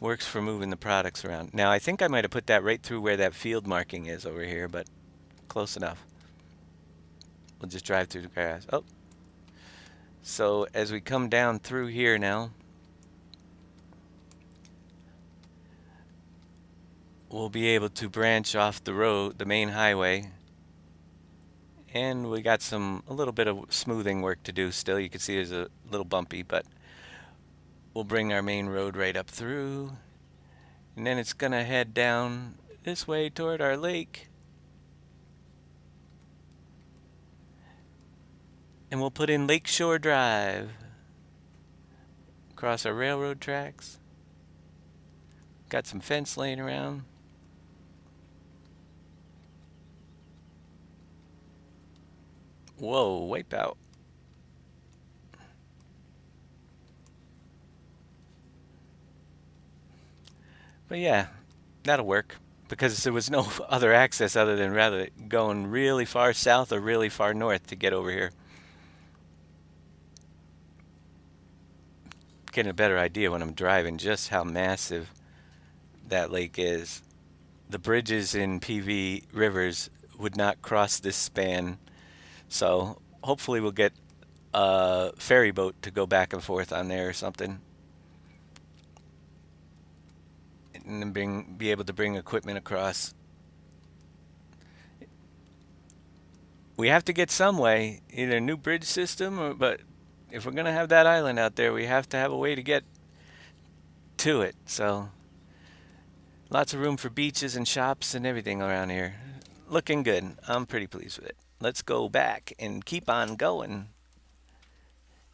works for moving the products around. Now, I think I might have put that right through where that field marking is over here, but close enough. We'll just drive through the grass. Oh, so as we come down through here now, we'll be able to branch off the road, the main highway, and we got a little bit of smoothing work to do still. You can see there's a little bumpy, but we'll bring our main road right up through, and then it's gonna head down this way toward our lake, and we'll put in Lakeshore Drive, across our railroad tracks. Got some fence laying around. Whoa, wipeout. But yeah, that'll work because there was no other access other than rather going really far south or really far north to get over here. Getting a better idea when I'm driving just how massive that lake is. The bridges in PV rivers would not cross this span, so hopefully we'll get a ferry boat to go back and forth on there or something, and then be able to bring equipment across. We have to get some way, either a new bridge system, but if we're gonna have that island out there, we have to have a way to get to it. So lots of room for beaches and shops and everything around here. Looking good. I'm pretty pleased with it. Let's go back and keep on going.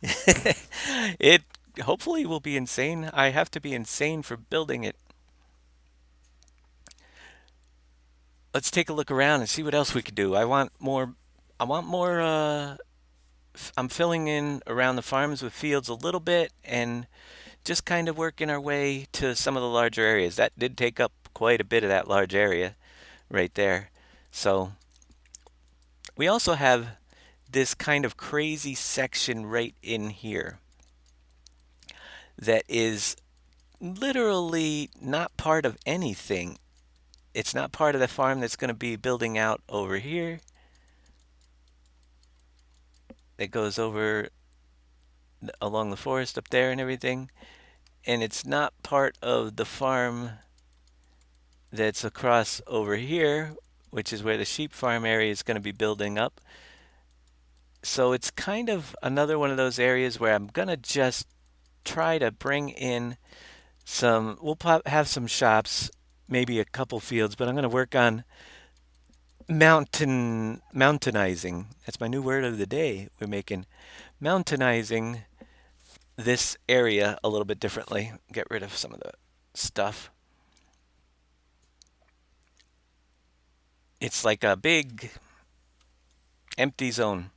It hopefully will be insane. I have to be insane for building it. Let's take a look around and see what else we could do. I want more. I want more. I'm filling in around the farms with fields a little bit and just kind of working our way to some of the larger areas. That did take up quite a bit of that large area right there. So we also have this kind of crazy section right in here that is literally not part of anything. It's not part of the farm that's going to be building out over here. It goes over along the forest up there and everything. And it's not part of the farm that's across over here, which is where the sheep farm area is going to be building up. So it's kind of another one of those areas where I'm going to just try to bring in we'll have some shops, maybe a couple fields, but I'm going to work on mountainizing. That's my new word of the day. We're making mountainizing this area a little bit differently. Get rid of some of the stuff. It's like a big empty zone.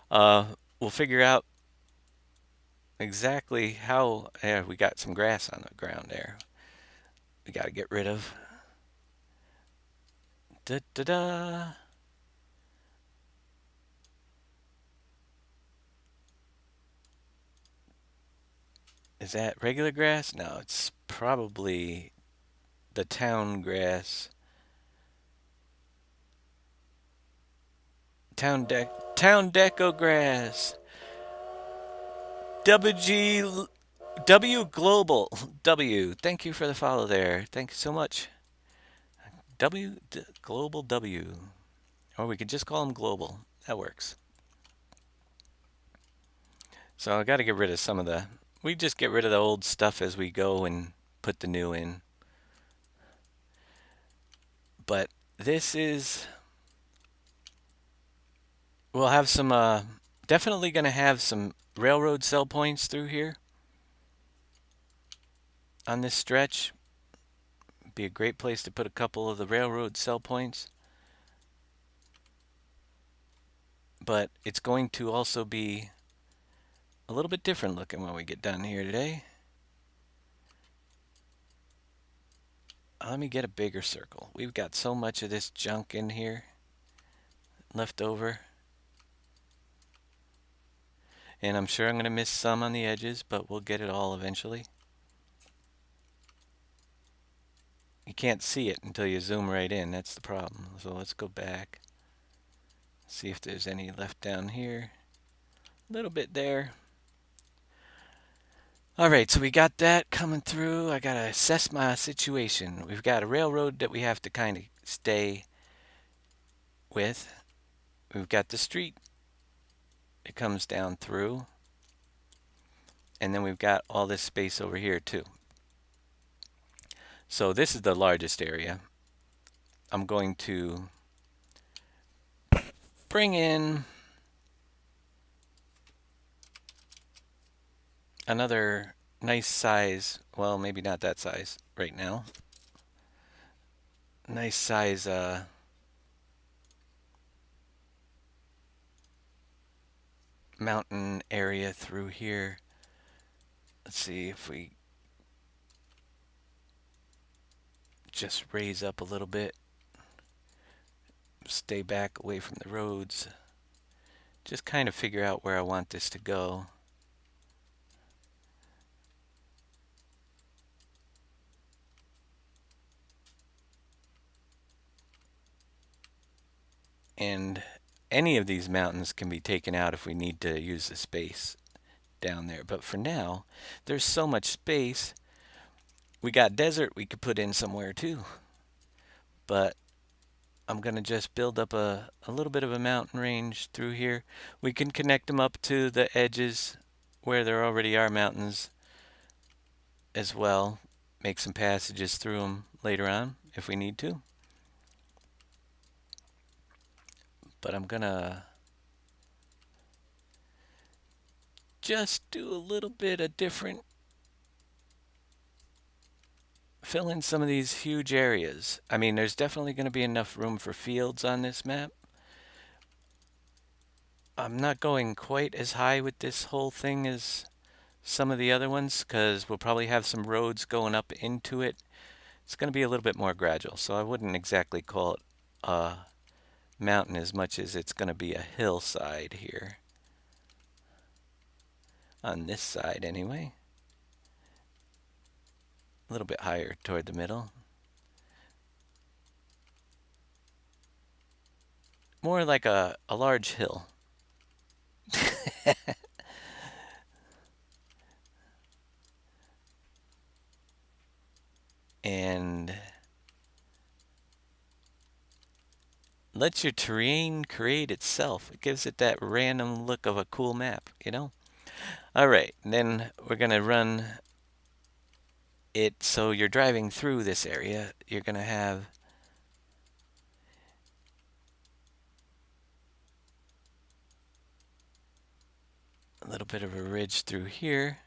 Uh, we'll figure out exactly how. Yeah, we got some grass on the ground there. We got to get rid of. Da da da. Is that regular grass? No, it's probably the town grass. Town deco grass. WG W Global. W. Thank you for the follow there. Thank you so much. Global W. Or we could just call him Global. That works. So I got to get rid of some of the. We just get rid of the old stuff as we go and put the new in. But this is. We'll have some. Definitely going to have some railroad cell points through here on this stretch. Be a great place to put a couple of the railroad cell points. But it's going to also be a little bit different looking when we get done here today. Let me get a bigger circle. We've got so much of this junk in here left over. And I'm sure I'm going to miss some on the edges, but we'll get it all eventually. You can't see it until you zoom right in. That's the problem. So let's go back. See if there's any left down here. A little bit there. All right, so we got that coming through. I got to assess my situation. We've got a railroad that we have to kind of stay with. We've got the street. It comes down through. And then we've got all this space over here too. So this is the largest area. I'm going to bring in another nice size, well, maybe not that size right now. Nice size mountain area through here. Let's see if we just raise up a little bit. Stay back away from the roads. Just kind of figure out where I want this to go. And any of these mountains can be taken out if we need to use the space down there. But for now, there's so much space. We got desert we could put in somewhere too. But I'm going to just build up a little bit of a mountain range through here. We can connect them up to the edges where there already are mountains as well. Make some passages through them later on if we need to. But I'm going to just do a little bit of different. Fill in some of these huge areas. I mean, there's definitely going to be enough room for fields on this map. I'm not going quite as high with this whole thing as some of the other ones because we'll probably have some roads going up into it. It's going to be a little bit more gradual, so I wouldn't exactly call it a mountain as much as it's going to be a hillside here. On this side anyway. A little bit higher toward the middle. More like a large hill. And lets your terrain create itself. It gives it that random look of a cool map, you know? All right, and then we're going to run it so you're driving through this area. You're going to have a little bit of a ridge through here.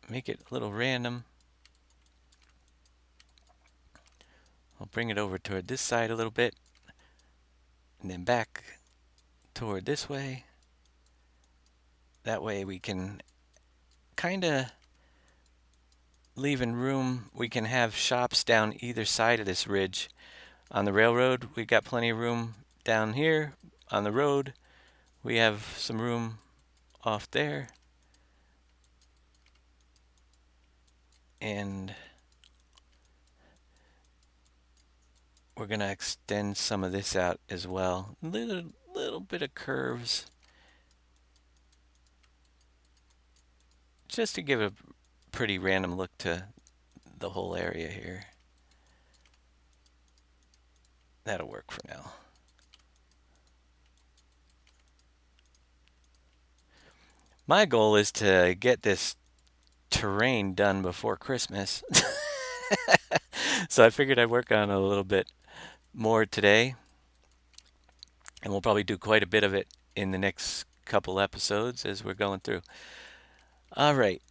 Make it a little random. I'll bring it over toward this side a little bit. And then back toward this way. That way we can kind of leaving room. We can have shops down either side of this ridge. On the railroad, we've got plenty of room down here. On the road, we have some room off there. And we're going to extend some of this out as well. Little little bit of curves just to give a pretty random look to the whole area here. That'll work for now. My goal is to get this terrain done before Christmas. So I figured I'd work on it a little bit more today, and we'll probably do quite a bit of it in the next couple episodes as we're going through. All right,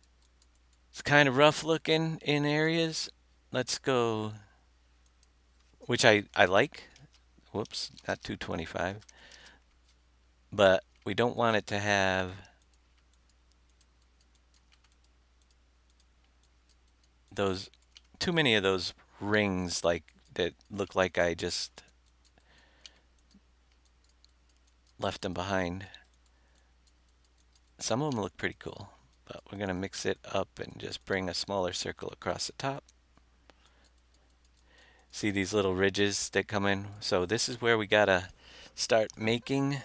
it's kind of rough looking in areas. Let's go, which I like. Whoops, not 225. But we don't want it to have those too many of those rings like that look like I just left them behind. Some of them look pretty cool, but we're going to mix it up and just bring a smaller circle across the top. See these little ridges that come in? So this is where we got to start making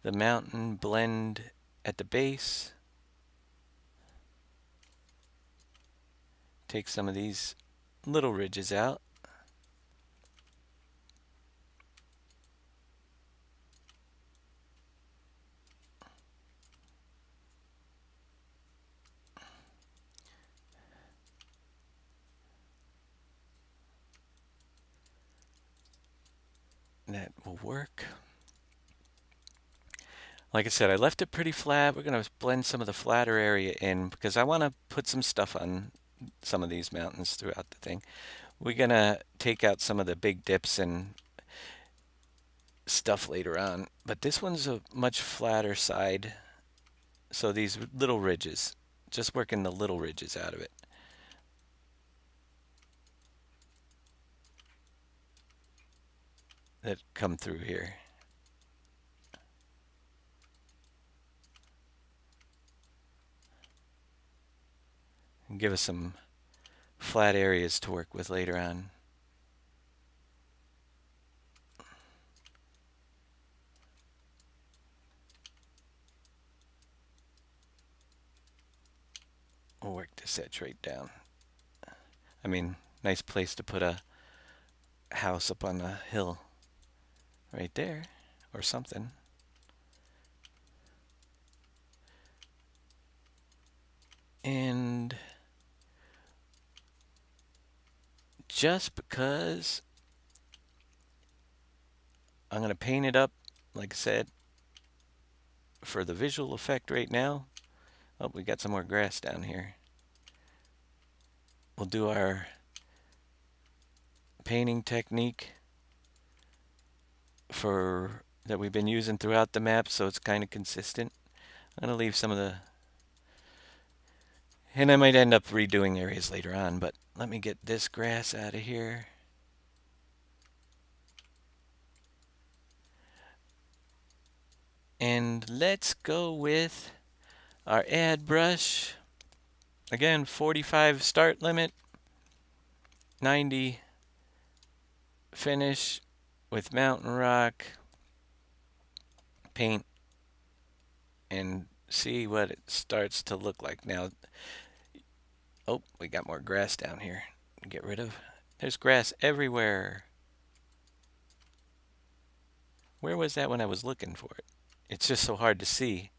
the mountain blend at the base. Take some of these little ridges out. That will work. Like I said, I left it pretty flat. We're going to blend some of the flatter area in because I want to put some stuff on some of these mountains throughout the thing. We're going to take out some of the big dips and stuff later on. But this one's a much flatter side. So these little ridges, just working the little ridges out of it. That come through here. And give us some flat areas to work with later on. We'll work this edge right down. I mean, nice place to put a house up on a hill. Right there, or something. And just because I'm going to paint it up, like I said, for the visual effect right now. Oh, we got some more grass down here. We'll do our painting technique for that we've been using throughout the map, so it's kind of consistent. I'm going to leave some of the, and I might end up redoing areas later on, but let me get this grass out of here. And let's go with our add brush. Again, 45 start limit, 90 finish with mountain rock. Paint and see what it starts to look like. Now, oh, we got more grass down here. Get rid of. There's grass everywhere. Where was that when I was looking for it? It's just so hard to see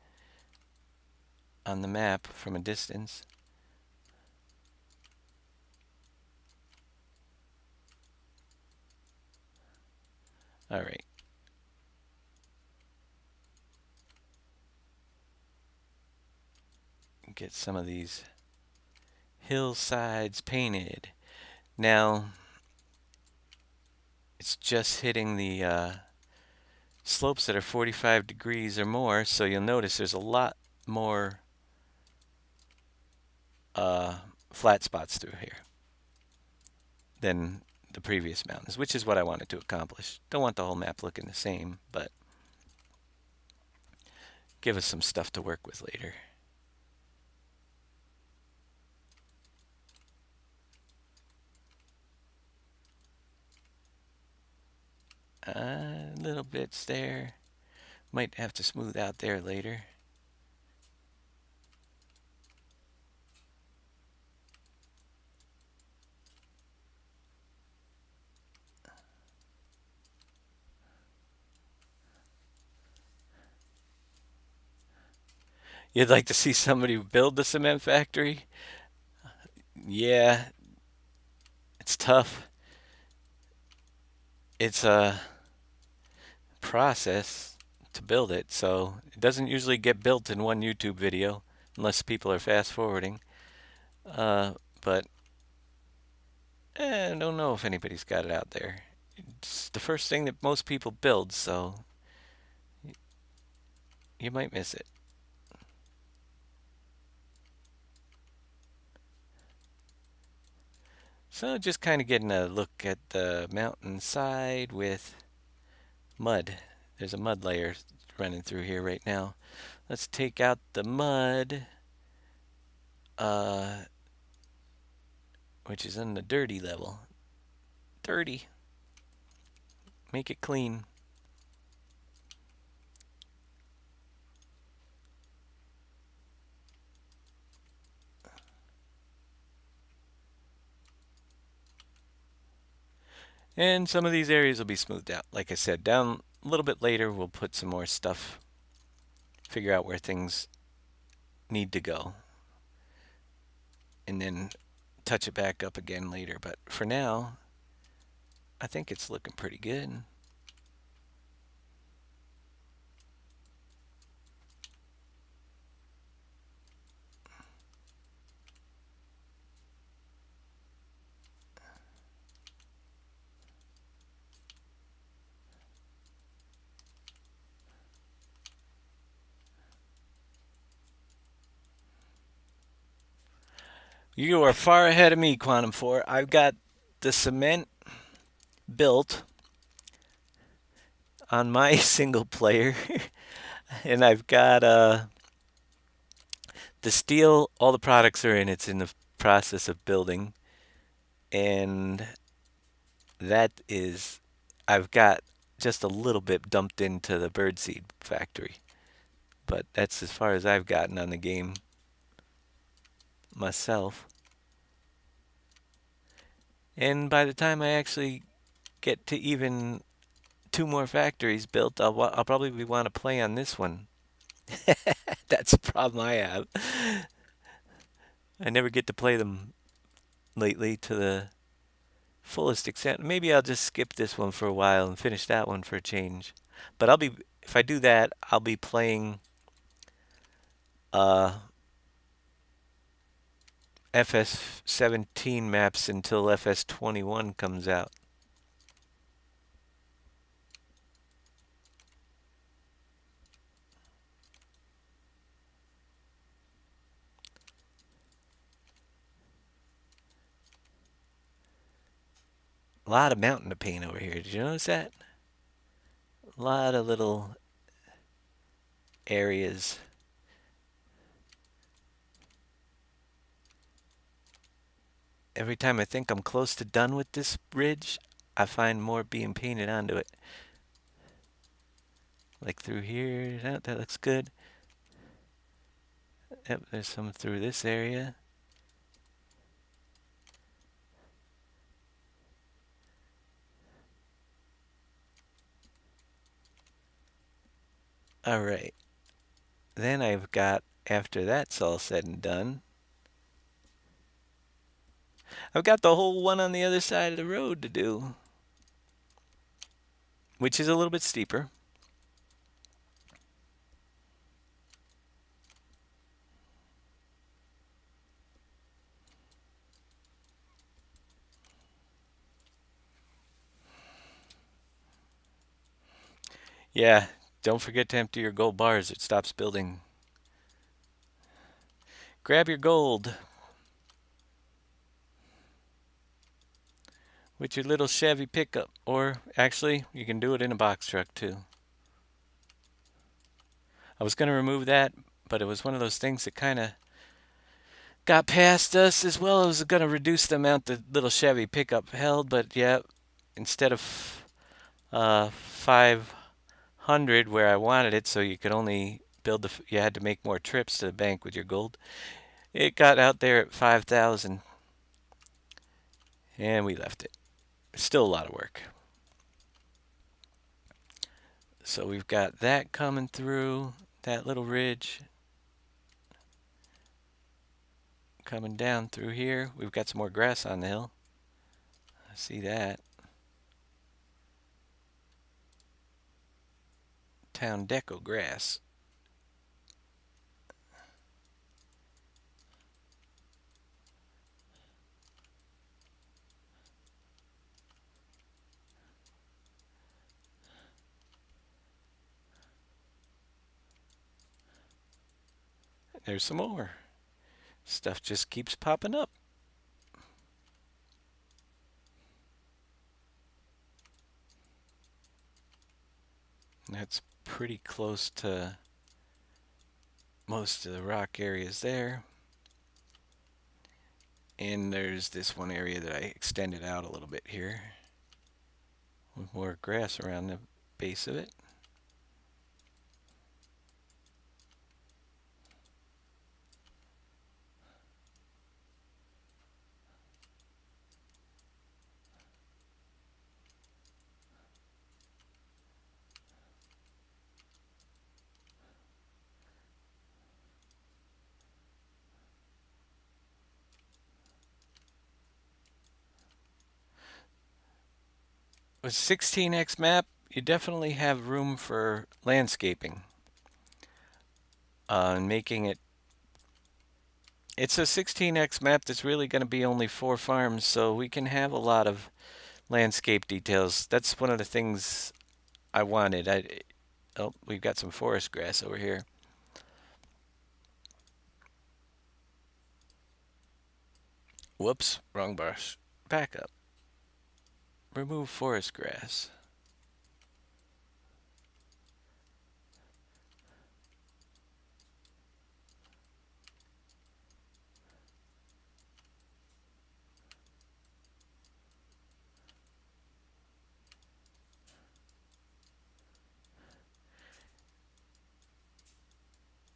on the map from a distance. All right. Get some of these hillsides painted. Now, it's just hitting the slopes that are 45 degrees or more, so you'll notice there's a lot more flat spots through here than the previous mountains, which is what I wanted to accomplish. Don't want the whole map looking the same, but give us some stuff to work with later. A little bits there. Might have to smooth out there later. You'd like to see somebody build the cement factory? Yeah, it's tough. It's a process to build it, so it doesn't usually get built in one YouTube video unless people are fast forwarding. Uh, but I don't know if anybody's got it out there. It's the first thing that most people build, so you might miss it. So just kind of getting a look at the mountainside with mud. There's a mud layer running through here right now. Let's take out the mud, uh, which is on the dirty level. Dirty. Make it clean. And some of these areas will be smoothed out. Like I said, down a little bit later, we'll put some more stuff, figure out where things need to go, and then touch it back up again later. But for now, I think it's looking pretty good. You are far ahead of me, Quantum 4. I've got the cement built on my single player, and I've got the steel. All the products are in. It's in the process of building, and that is, I've got just a little bit dumped into the birdseed factory, but that's as far as I've gotten on the game myself. And by the time I actually get to even two more factories built, I'll probably want to play on this one. That's a problem I have. I never get to play them lately to the fullest extent. Maybe I'll just skip this one for a while and finish that one for a change. But if I do that, I'll be playing uh, FS17 maps until FS21 comes out. A lot of mountain to paint over here. Did you notice that? A lot of little areas. Every time I think I'm close to done with this bridge, I find more being painted onto it. Like through here, that looks good. Yep, there's some through this area. All right. Then I've got, after that's all said and done, I've got the whole one on the other side of the road to do, which is a little bit steeper. Yeah, don't forget to empty your gold bars. It stops building. Grab your gold with your little Chevy pickup. Or actually, you can do it in a box truck too. I was going to remove that, but it was one of those things that kind of got past us as well. I was going to reduce the amount the little Chevy pickup held, but yeah, instead of 5 100 where I wanted it, so you could only build you had to make more trips to the bank with your gold. It got out there at 5,000 and we left it. Still a lot of work. So we've got that coming through, that little ridge coming down through here. We've got some more grass on the hill. I see that. Town deco grass. There's some more. Stuff just keeps popping up. That's pretty close to most of the rock areas there. And there's this one area that I extended out a little bit here with more grass around the base of it. With 16x map, you definitely have room for landscaping. And making it, it's a 16x map that's really going to be only 4 farms, so we can have a lot of landscape details. That's one of the things I wanted. Oh, we've got some forest grass over here. Whoops, wrong brush. Back up. Remove forest grass.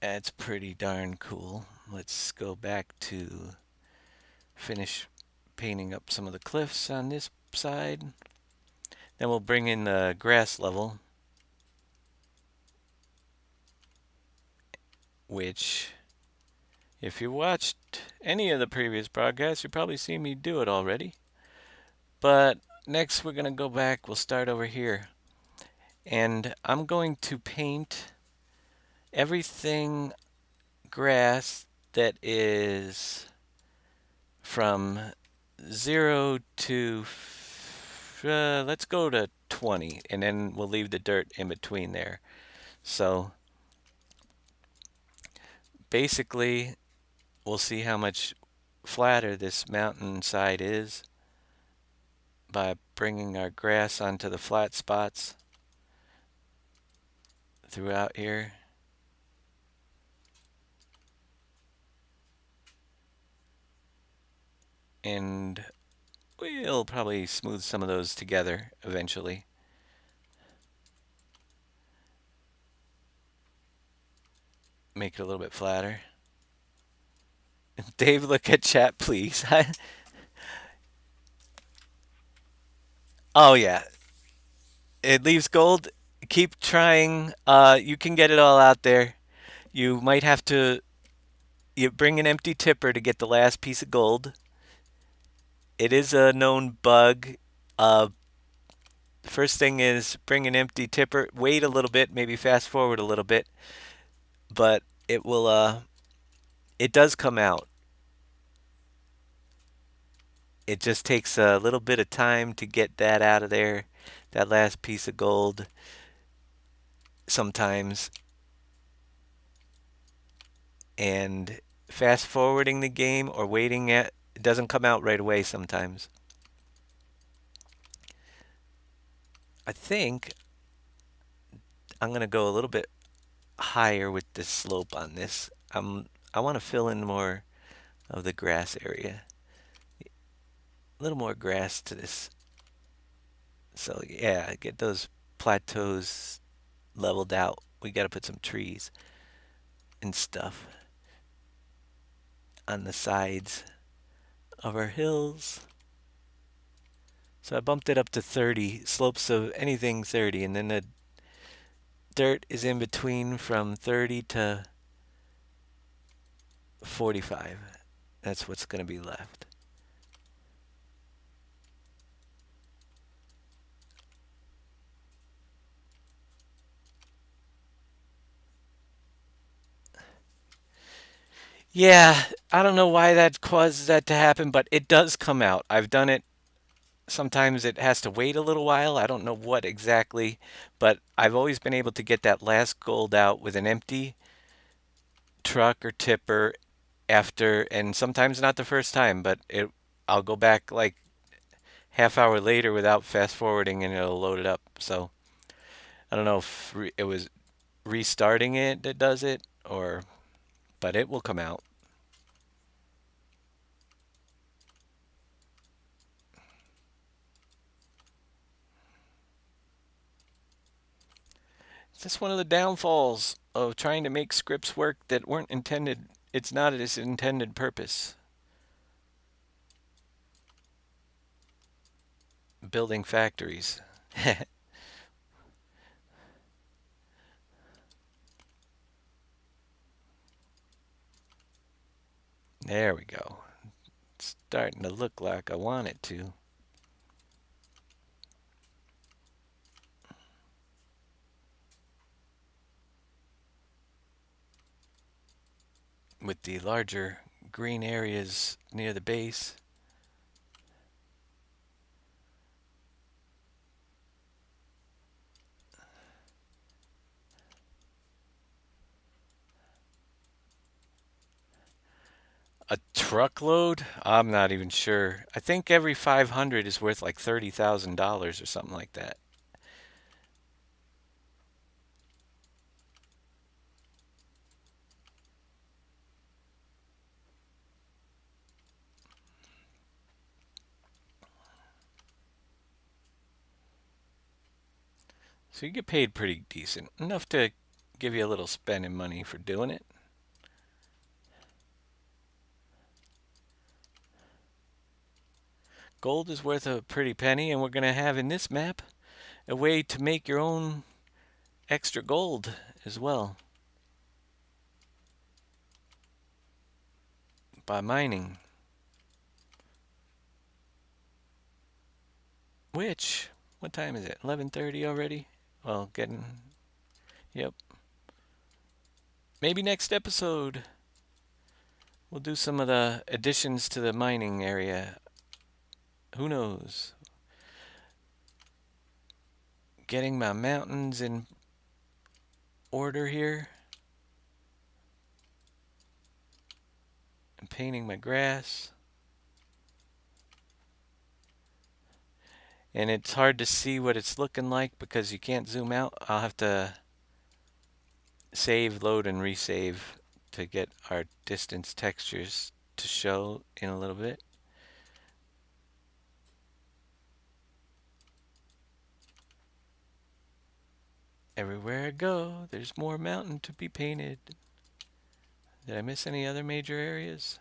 That's pretty darn cool. Let's go back to finish painting up some of the cliffs on this side. Then we'll bring in the grass level, which, if you watched any of the previous broadcasts, you've probably seen me do it already. But next we're going to go back. We'll start over here. And I'm going to paint everything grass that is from 0 to, let's go to 20, and then we'll leave the dirt in between there. So basically, we'll see how much flatter this mountainside is by bringing our grass onto the flat spots throughout here. And we'll probably smooth some of those together eventually. Make it a little bit flatter. Dave, look at chat, please. Oh, yeah. It leaves gold. Keep trying. You can get it all out there. You might have to you bring an empty tipper to get the last piece of gold. It is a known bug. Uh, First thing is bring an empty tipper. Wait a little bit, maybe fast forward a little bit, but it will. It does come out. It just takes a little bit of time to get that out of there. That last piece of gold. Sometimes, and fast forwarding the game or waiting it doesn't come out right away sometimes. I think I'm gonna go a little bit higher with the slope on this. I want to fill in more of the grass area. A little more grass to this. So yeah, get those plateaus leveled out. We got to put some trees and stuff on the sides of our hills. So I bumped it up to 30, slopes of anything 30, and then the dirt is in between from 30 to 45. That's what's going to be left. Yeah, I don't know why that causes that to happen, but it does come out. I've done it. Sometimes it has to wait a little while. I don't know what exactly, but I've always been able to get that last gold out with an empty truck or tipper after, and sometimes not the first time, but I'll go back like half hour later without fast forwarding and it'll load it up. So I don't know if it was restarting it that does it or, but it will come out. It's just one of the downfalls of trying to make scripts work that weren't intended. It's not its intended purpose. Building factories. There we go. It's starting to look like I want it to. With the larger green areas near the base. A truckload? I'm not even sure. I think every 500 is worth like $30,000 or something like that. So you get paid pretty decent. Enough to give you a little spending money for doing it. Gold is worth a pretty penny, and we're going to have in this map a way to make your own extra gold as well by mining. Which, what time is it? 11:30 already? Well, getting, yep. Maybe next episode we'll do some of the additions to the mining area. Who knows? Getting my mountains in order here and painting my grass. And it's hard to see what it's looking like because you can't zoom out. I'll have to save, load, and resave to get our distance textures to show in a little bit. Everywhere I go, there's more mountain to be painted. Did I miss any other major areas?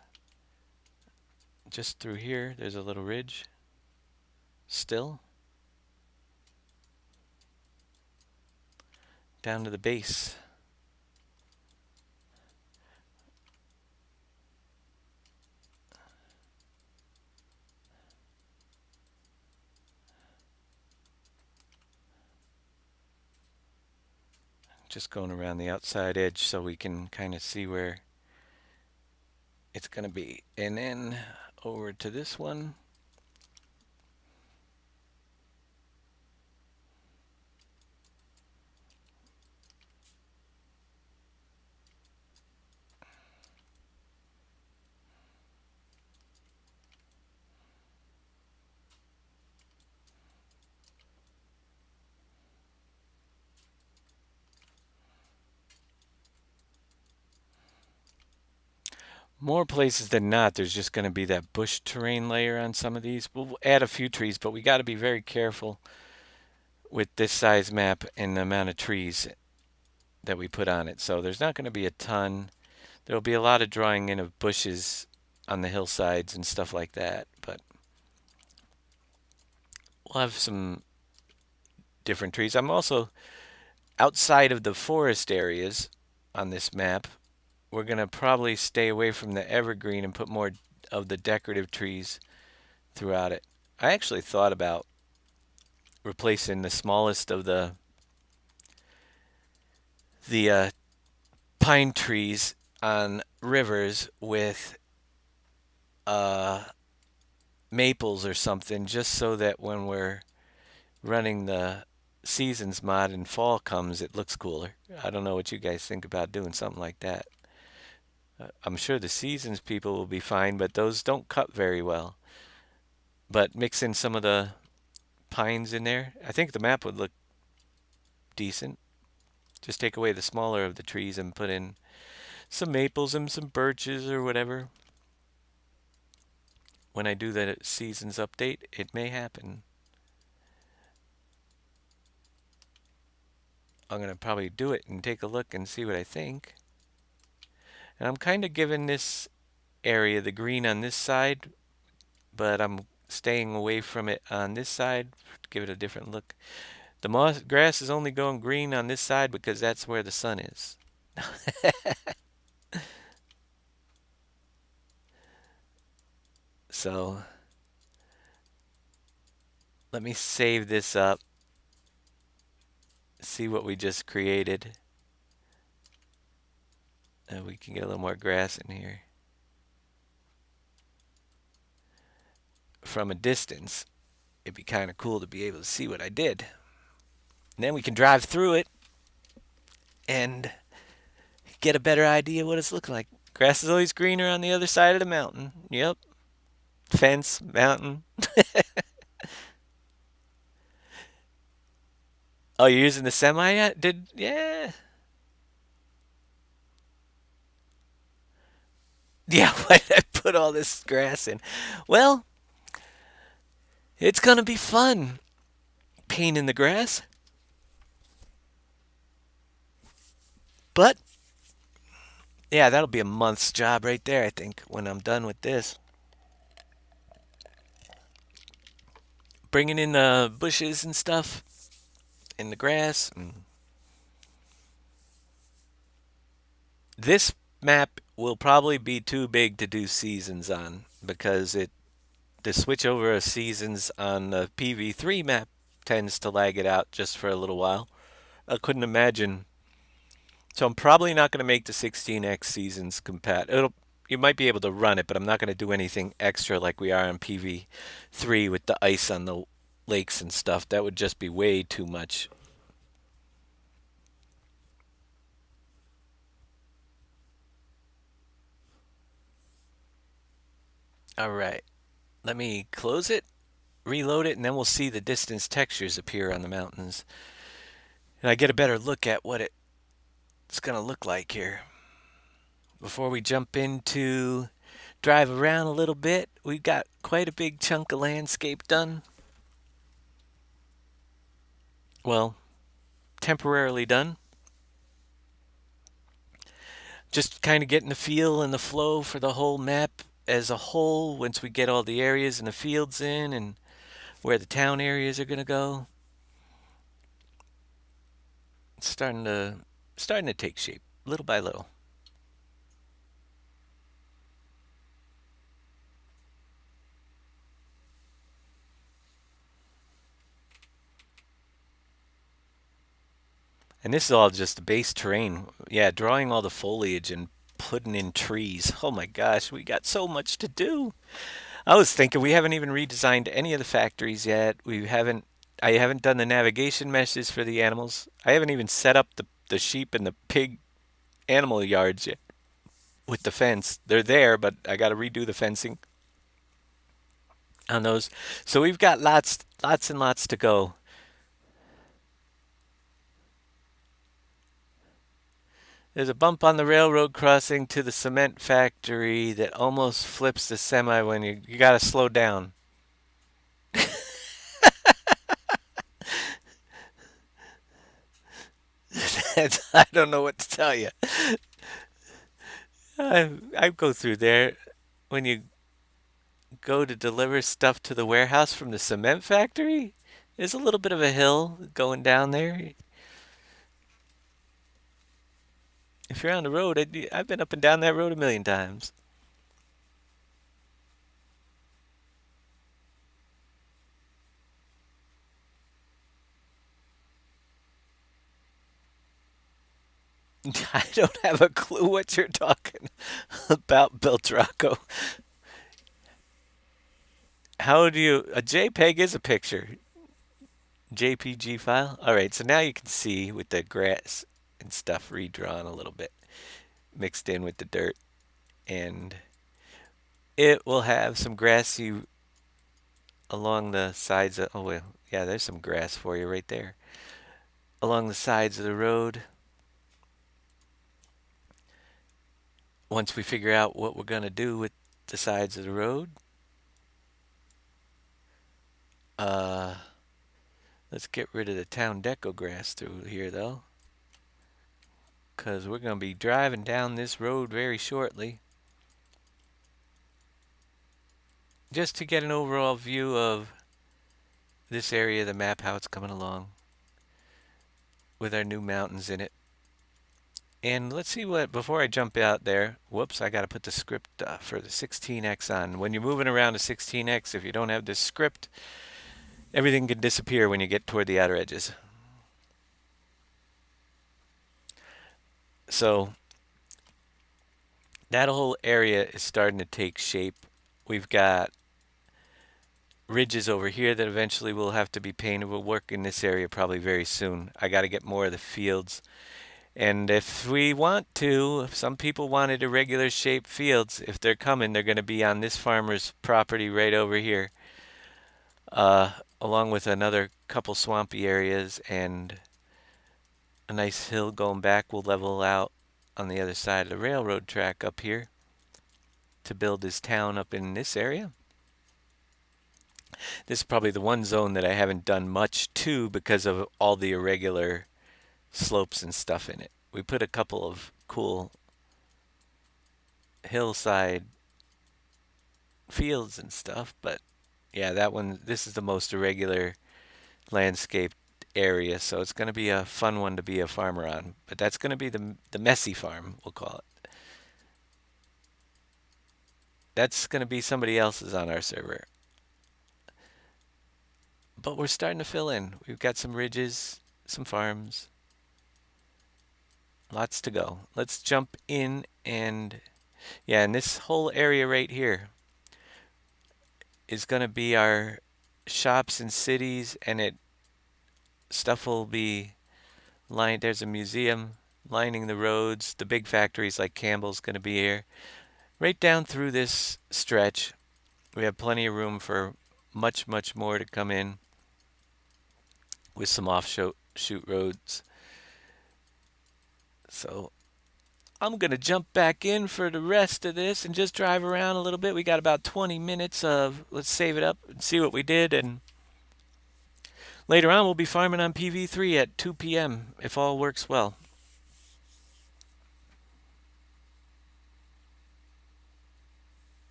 Just through here, there's a little ridge. Still. Down to the base. Just going around the outside edge so we can kind of see where it's going to be. And then over to this one. More places than not, there's just going to be that bush terrain layer on some of these. We'll add a few trees, but we got to be very careful with this size map and the amount of trees. that we put on it. So there's not going to be a ton. There'll be a lot of drawing in of bushes on the hillsides and stuff like that, but we'll have some different trees. I'm also outside of the forest areas on this map. We're going to probably stay away from the evergreen and put more of the decorative trees throughout it. I actually thought about replacing the smallest of the pine trees on rivers with uh, maples or something, just so that when we're running the seasons mod and fall comes, it looks cooler. I don't know what you guys think about doing something like that. I'm sure the seasons people will be fine, but those don't cut very well. But mix in some of the pines in there, I think the map would look decent. Just take away the smaller of the trees and put in some maples and some birches or whatever. When I do the seasons update, it may happen. I'm going to probably do it and take a look and see what I think. And I'm kind of giving this area the green on this side, but I'm staying away from it on this side to give it a different look. The moss grass is only going green on this side because that's where the sun is. So let me save this up, see what we just created. We can get a little more grass in here. From a distance, it'd be kind of cool to be able to see what I did. And then we can drive through it and get a better idea what it's looking like. Grass is always greener on the other side of the mountain. Yep. Fence, mountain. Oh, you're using the semi yet? Yeah. Yeah, why did I put all this grass in? Well, it's gonna be fun painting the grass. But yeah, that'll be a month's job right there, I think, when I'm done with this. Bringing in the bushes and stuff in the grass. And this map will probably be too big to do seasons on because it the switch over of seasons on the PV3 map tends to lag it out just for a little while. I couldn't imagine. So I'm probably not going to make the 16x seasons compat. You might be able to run it, but I'm not going to do anything extra like we are on PV3 with the ice on the lakes and stuff. That would just be way too much. All right. Let me close it, reload it, and then we'll see the distance textures appear on the mountains. And I get a better look at what it's going to look like here. Before we jump into drive around a little bit, we've got quite a big chunk of landscape done. Well, temporarily done. Just kind of getting the feel and the flow for the whole map as a whole once we get all the areas and the fields in and where the town areas are going to go. It's starting to take shape little by little. And this is all just the base terrain. Yeah, drawing all the foliage and putting in trees. Oh my gosh, we got so much to do. I was thinking we haven't even redesigned any of the factories yet. I haven't done the navigation meshes for the animals. I haven't even set up the sheep and the pig animal yards yet with the fence. They're there, but I got to redo the fencing on those. So we've got lots and lots to go. There's a bump on the railroad crossing to the cement factory that almost flips the semi when you got to slow down. I don't know what to tell you. I go through there when you go to deliver stuff to the warehouse from the cement factory. There's a little bit of a hill going down there. If you're on the road, I've been up and down that road a million times. I don't have a clue what you're talking about, Beltraco. How do you? A JPEG is a picture. JPG file? Alright, so now you can see with the grass and stuff redrawn a little bit, mixed in with the dirt. And it will have some grassy along the sides of. Oh, well, yeah, there's some grass for you right there. Along the sides of the road. Once we figure out what we're going to do with the sides of the road, uh, let's get rid of the town deco grass through here, though. Because we're going to be driving down this road very shortly. Just to get an overall view of this area of the map, how it's coming along with our new mountains in it. And let's see what, before I jump out there, whoops, I got to put the script for the 16x on. When you're moving around a 16x, if you don't have this script, everything can disappear when you get toward the outer edges. So that whole area is starting to take shape. We've got ridges over here that eventually will have to be painted. We'll work in this area probably very soon. I got to get more of the fields. And if we want to, if some people wanted irregular shaped fields, if they're coming, they're going to be on this farmer's property right over here, uh, along with another couple swampy areas and a nice hill going back. We'll level out on the other side of the railroad track up here to build his town up in this area. This is probably the one zone that I haven't done much to because of all the irregular slopes and stuff in it. We put a couple of cool hillside fields and stuff, but yeah, that one, this is the most irregular landscaped area, so it's going to be a fun one to be a farmer on. But that's going to be the messy farm, we'll call it. That's going to be somebody else's on our server. But we're starting to fill in. We've got some ridges, some farms, lots to go. Let's jump in and yeah, and this whole area right here is going to be our shops and cities, and it stuff will be lined. There's a museum lining the roads. The big factories like Campbell's going to be here. Right down through this stretch, we have plenty of room for much, much more to come in with some offshoot shoot roads. So I'm going to jump back in for the rest of this and just drive around a little bit. We got about 20 minutes of, let's save it up and see what we did. And later on, we'll be farming on PV3 at 2 p.m. if all works well.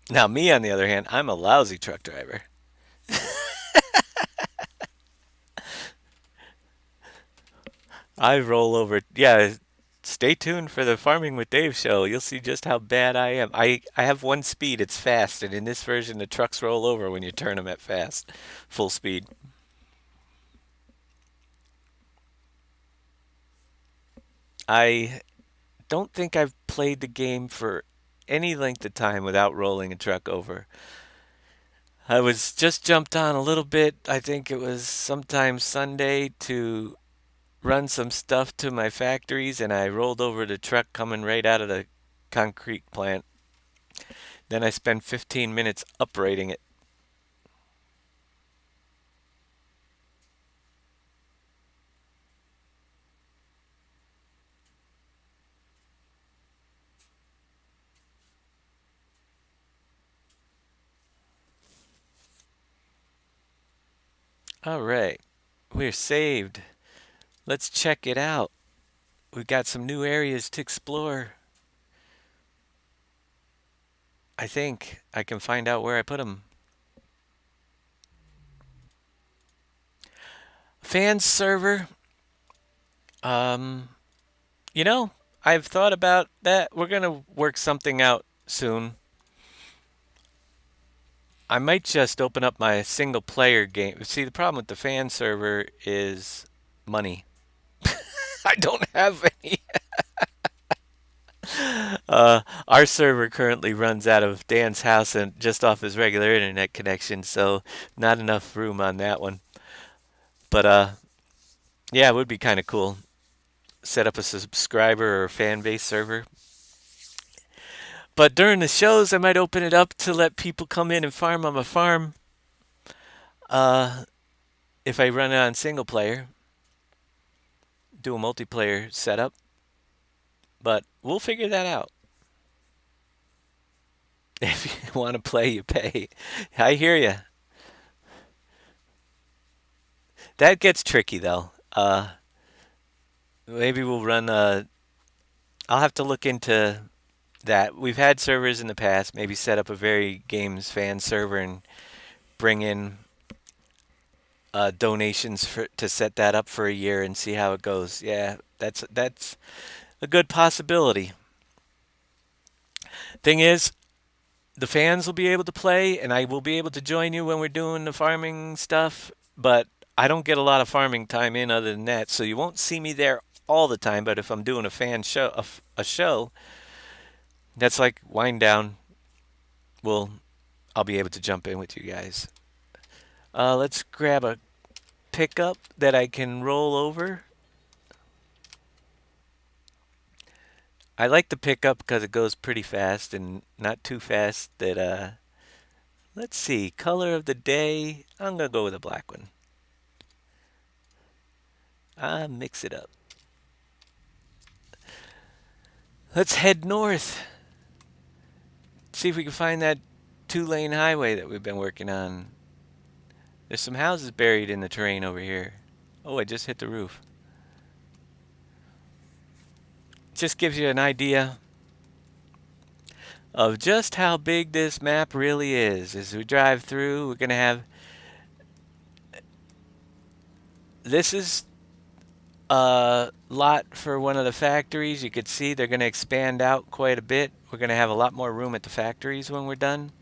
Now, me, on the other hand, I'm a lousy truck driver. I roll over. Yeah, stay tuned for the Farming with Dave show. You'll see just how bad I am. I have one speed, it's fast, and in this version, the trucks roll over when you turn them at fast, full speed. I don't think I've played the game for any length of time without rolling a truck over. I was just jumped on a little bit. I think it was sometime Sunday to run some stuff to my factories, and I rolled over the truck coming right out of the concrete plant. Then I spent 15 minutes uprating it. All right, we're saved. Let's check it out. we've got some new areas to explore. I think I can find out where I put them. Fan server. Um, you know, I've thought about that. We're gonna work something out soon. I might just open up my single player game. See, the problem with the fan server is money. I don't have any. Our server currently runs out of Dan's house and just off his regular internet connection, so not enough room on that one. But yeah, it would be kind of cool. Set up a subscriber or fan base server. But during the shows, I might open it up to let people come in and farm on my farm. Uh, if I run it on single player, do a multiplayer setup. But we'll figure that out. If you want to play, you pay. I hear you. That gets tricky though. Maybe we'll run. I'll have to look into that. We've had servers in the past. Maybe set up a very games fan server and bring in donations for to set that up for a year and see how it goes. Yeah, that's a good possibility. Thing is, the fans will be able to play, and I will be able to join you when we're doing the farming stuff. But I don't get a lot of farming time in other than that, so you won't see me there all the time. But if I'm doing a fan show, a show that's like wind down, well, I'll be able to jump in with you guys. Let's grab a pickup that I can roll over. I like the pickup because it goes pretty fast and not too fast that let's see, color of the day. I'm gonna go with a black one. Mix it up. Let's head north. See if we can find that 2-lane highway that we've been working on. There's some houses buried in the terrain over here. Oh, I just hit the roof. Just gives you an idea of just how big this map really is. As we drive through, we're going to have. This is a lot for one of the factories. You could see they're going to expand out quite a bit. We're going to have a lot more room at the factories when we're done.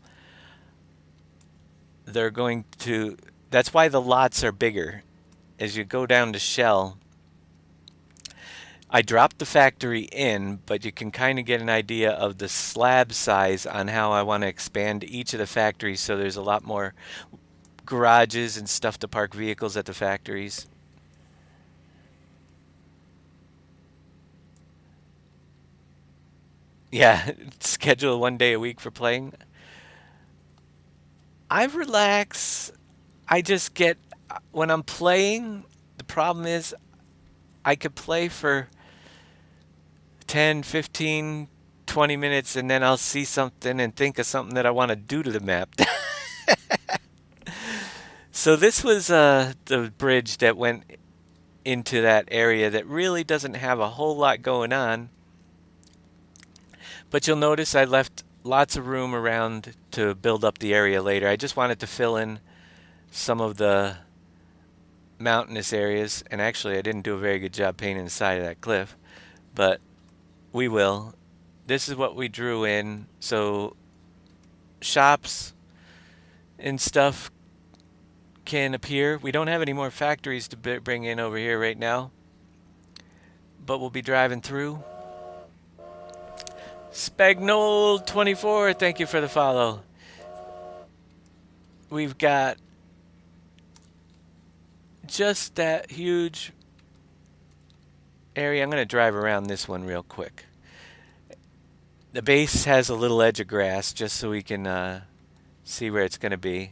They're going to. That's why the lots are bigger. As you go down to Shell, I dropped the factory in, but you can kind of get an idea of the slab size on how I want to expand each of the factories so there's a lot more garages and stuff to park vehicles at the factories. Yeah, schedule 1 day a week for playing. I relax. I just get, when I'm playing, the problem is I could play for 10, 15, 20 minutes and then I'll see something and think of something that I want to do to the map. So this was the bridge that went into that area that really doesn't have a whole lot going on. But you'll notice I left lots of room around to build up the area later. I just wanted to fill in some of the mountainous areas. And actually, I didn't do a very good job painting the side of that cliff. But we will. This is what we drew in. So shops and stuff can appear. We don't have any more factories to bring in over here right now. But we'll be driving through. Spagnol24, thank you for the follow. We've got just that huge area. I'm going to drive around this one real quick. The base has a little edge of grass just so we can see where it's going to be.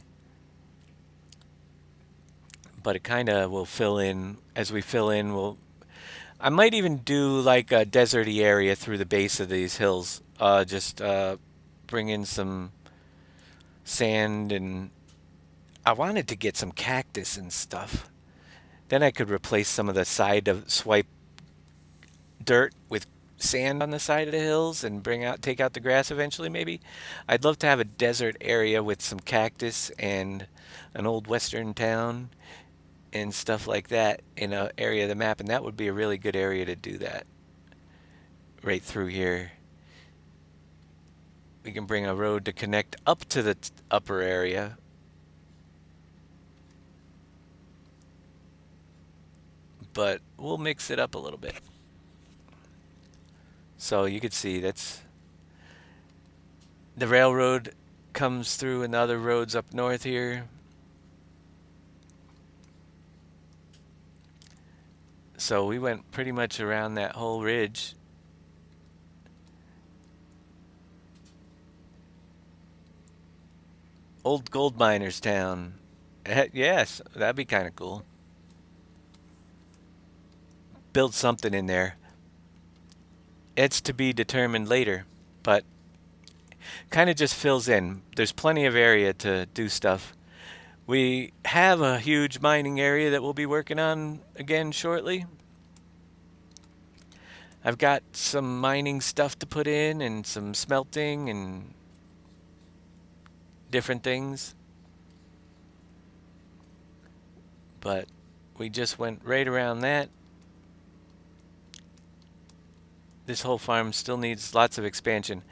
But it kind of will fill in. As we fill in, I might even do like a deserty area through the base of these hills. Just bring in some sand, and I wanted to get some cactus and stuff. Then I could replace some of the side of swipe dirt with sand on the side of the hills and take out the grass eventually maybe. I'd love to have a desert area with some cactus and an old western town and stuff like that in an area of the map, and that would be a really good area to do that right through here. We can bring a road to connect up to the upper area, but we'll mix it up a little bit. So you could see that's the railroad comes through and the other roads up north here. So we went pretty much around that whole ridge. Old gold miners town. Yes, that'd be kind of cool. Build something in there. It's to be determined later, but kind of just fills in. There's plenty of area to do stuff. We have a huge mining area that we'll be working on again shortly. I've got some mining stuff to put in and some smelting and different things. But we just went right around that. This whole farm still needs lots of expansion.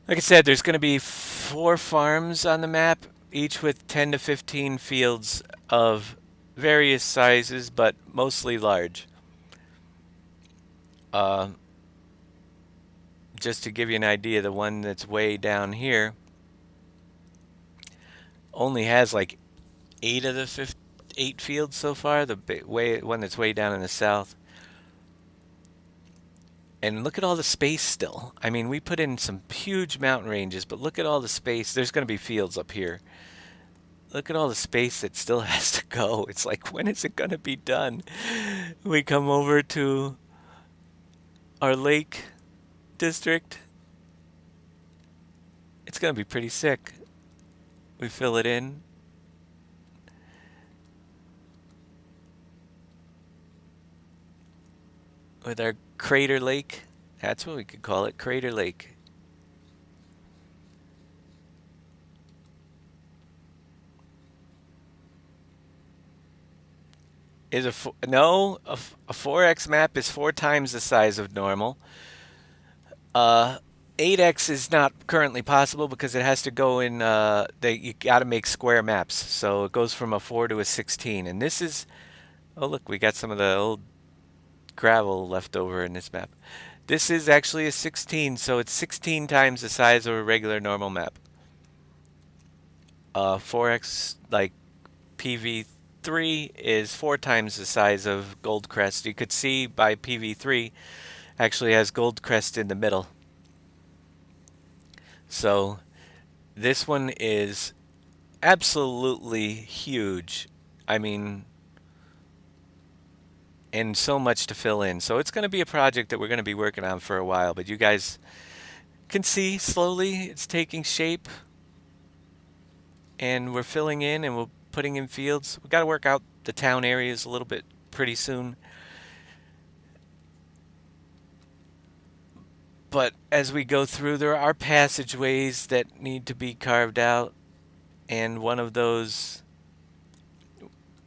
Like I said, there's going to be 4 farms on the map, each with 10 to 15 fields of various sizes, but mostly large. Uh, just to give you an idea, the one that's way down here only has like 8 fields so far. The one that's way down in the south. And look at all the space still. I mean, we put in some huge mountain ranges, but look at all the space. There's going to be fields up here. Look at all the space that still has to go. It's like, when is it going to be done? We come over to our lake district. It's going to be pretty sick. We fill it in. With our crater lake. That's what we could call it, Crater Lake. Is no, a 4x map is 4 times the size of normal. Uh, 8x is not currently possible because it has to go in. You got to make square maps, so it goes from a 4 to a 16. And this is, oh look, we got some of the old gravel left over in this map. This is actually a 16, so it's 16 times the size of a regular normal map. 4x like PV3 is 4 times the size of Goldcrest. You could see by PV3 actually has Goldcrest in the middle. So this one is absolutely huge. I mean, and so much to fill in. So it's going to be a project that we're going to be working on for a while, but you guys can see slowly it's taking shape and we're filling in and we're putting in fields. We got to work out the town areas a little bit pretty soon. But as we go through, there are passageways that need to be carved out, and one of those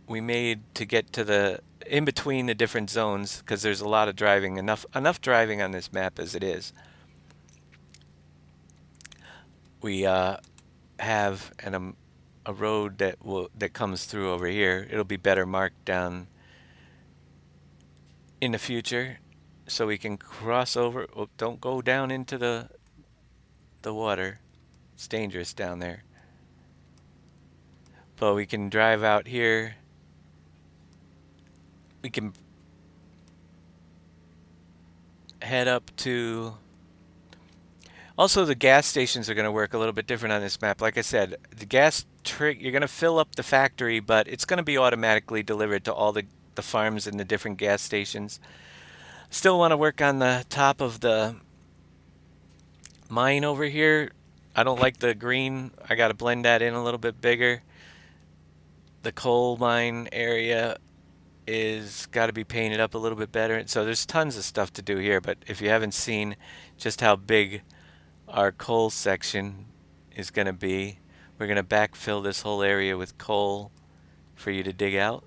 we made to get to the in between the different zones because there's a lot of driving, enough driving on this map as it is. We have a road that comes through over here. It'll be better marked down in the future, so we can cross over. Oh, don't go down into the water. It's dangerous down there. But we can drive out here. We can head up to. Also, the gas stations are going to work a little bit different on this map. Like I said, the gas trick, you're going to fill up the factory, but it's going to be automatically delivered to all the farms and the different gas stations. Still want to work on the top of the mine over here. I don't like the green. I got to blend that in a little bit bigger. The coal mine area is got to be painted up a little bit better. So there's tons of stuff to do here, but if you haven't seen just how big our coal section is going to be, we're going to backfill this whole area with coal for you to dig out.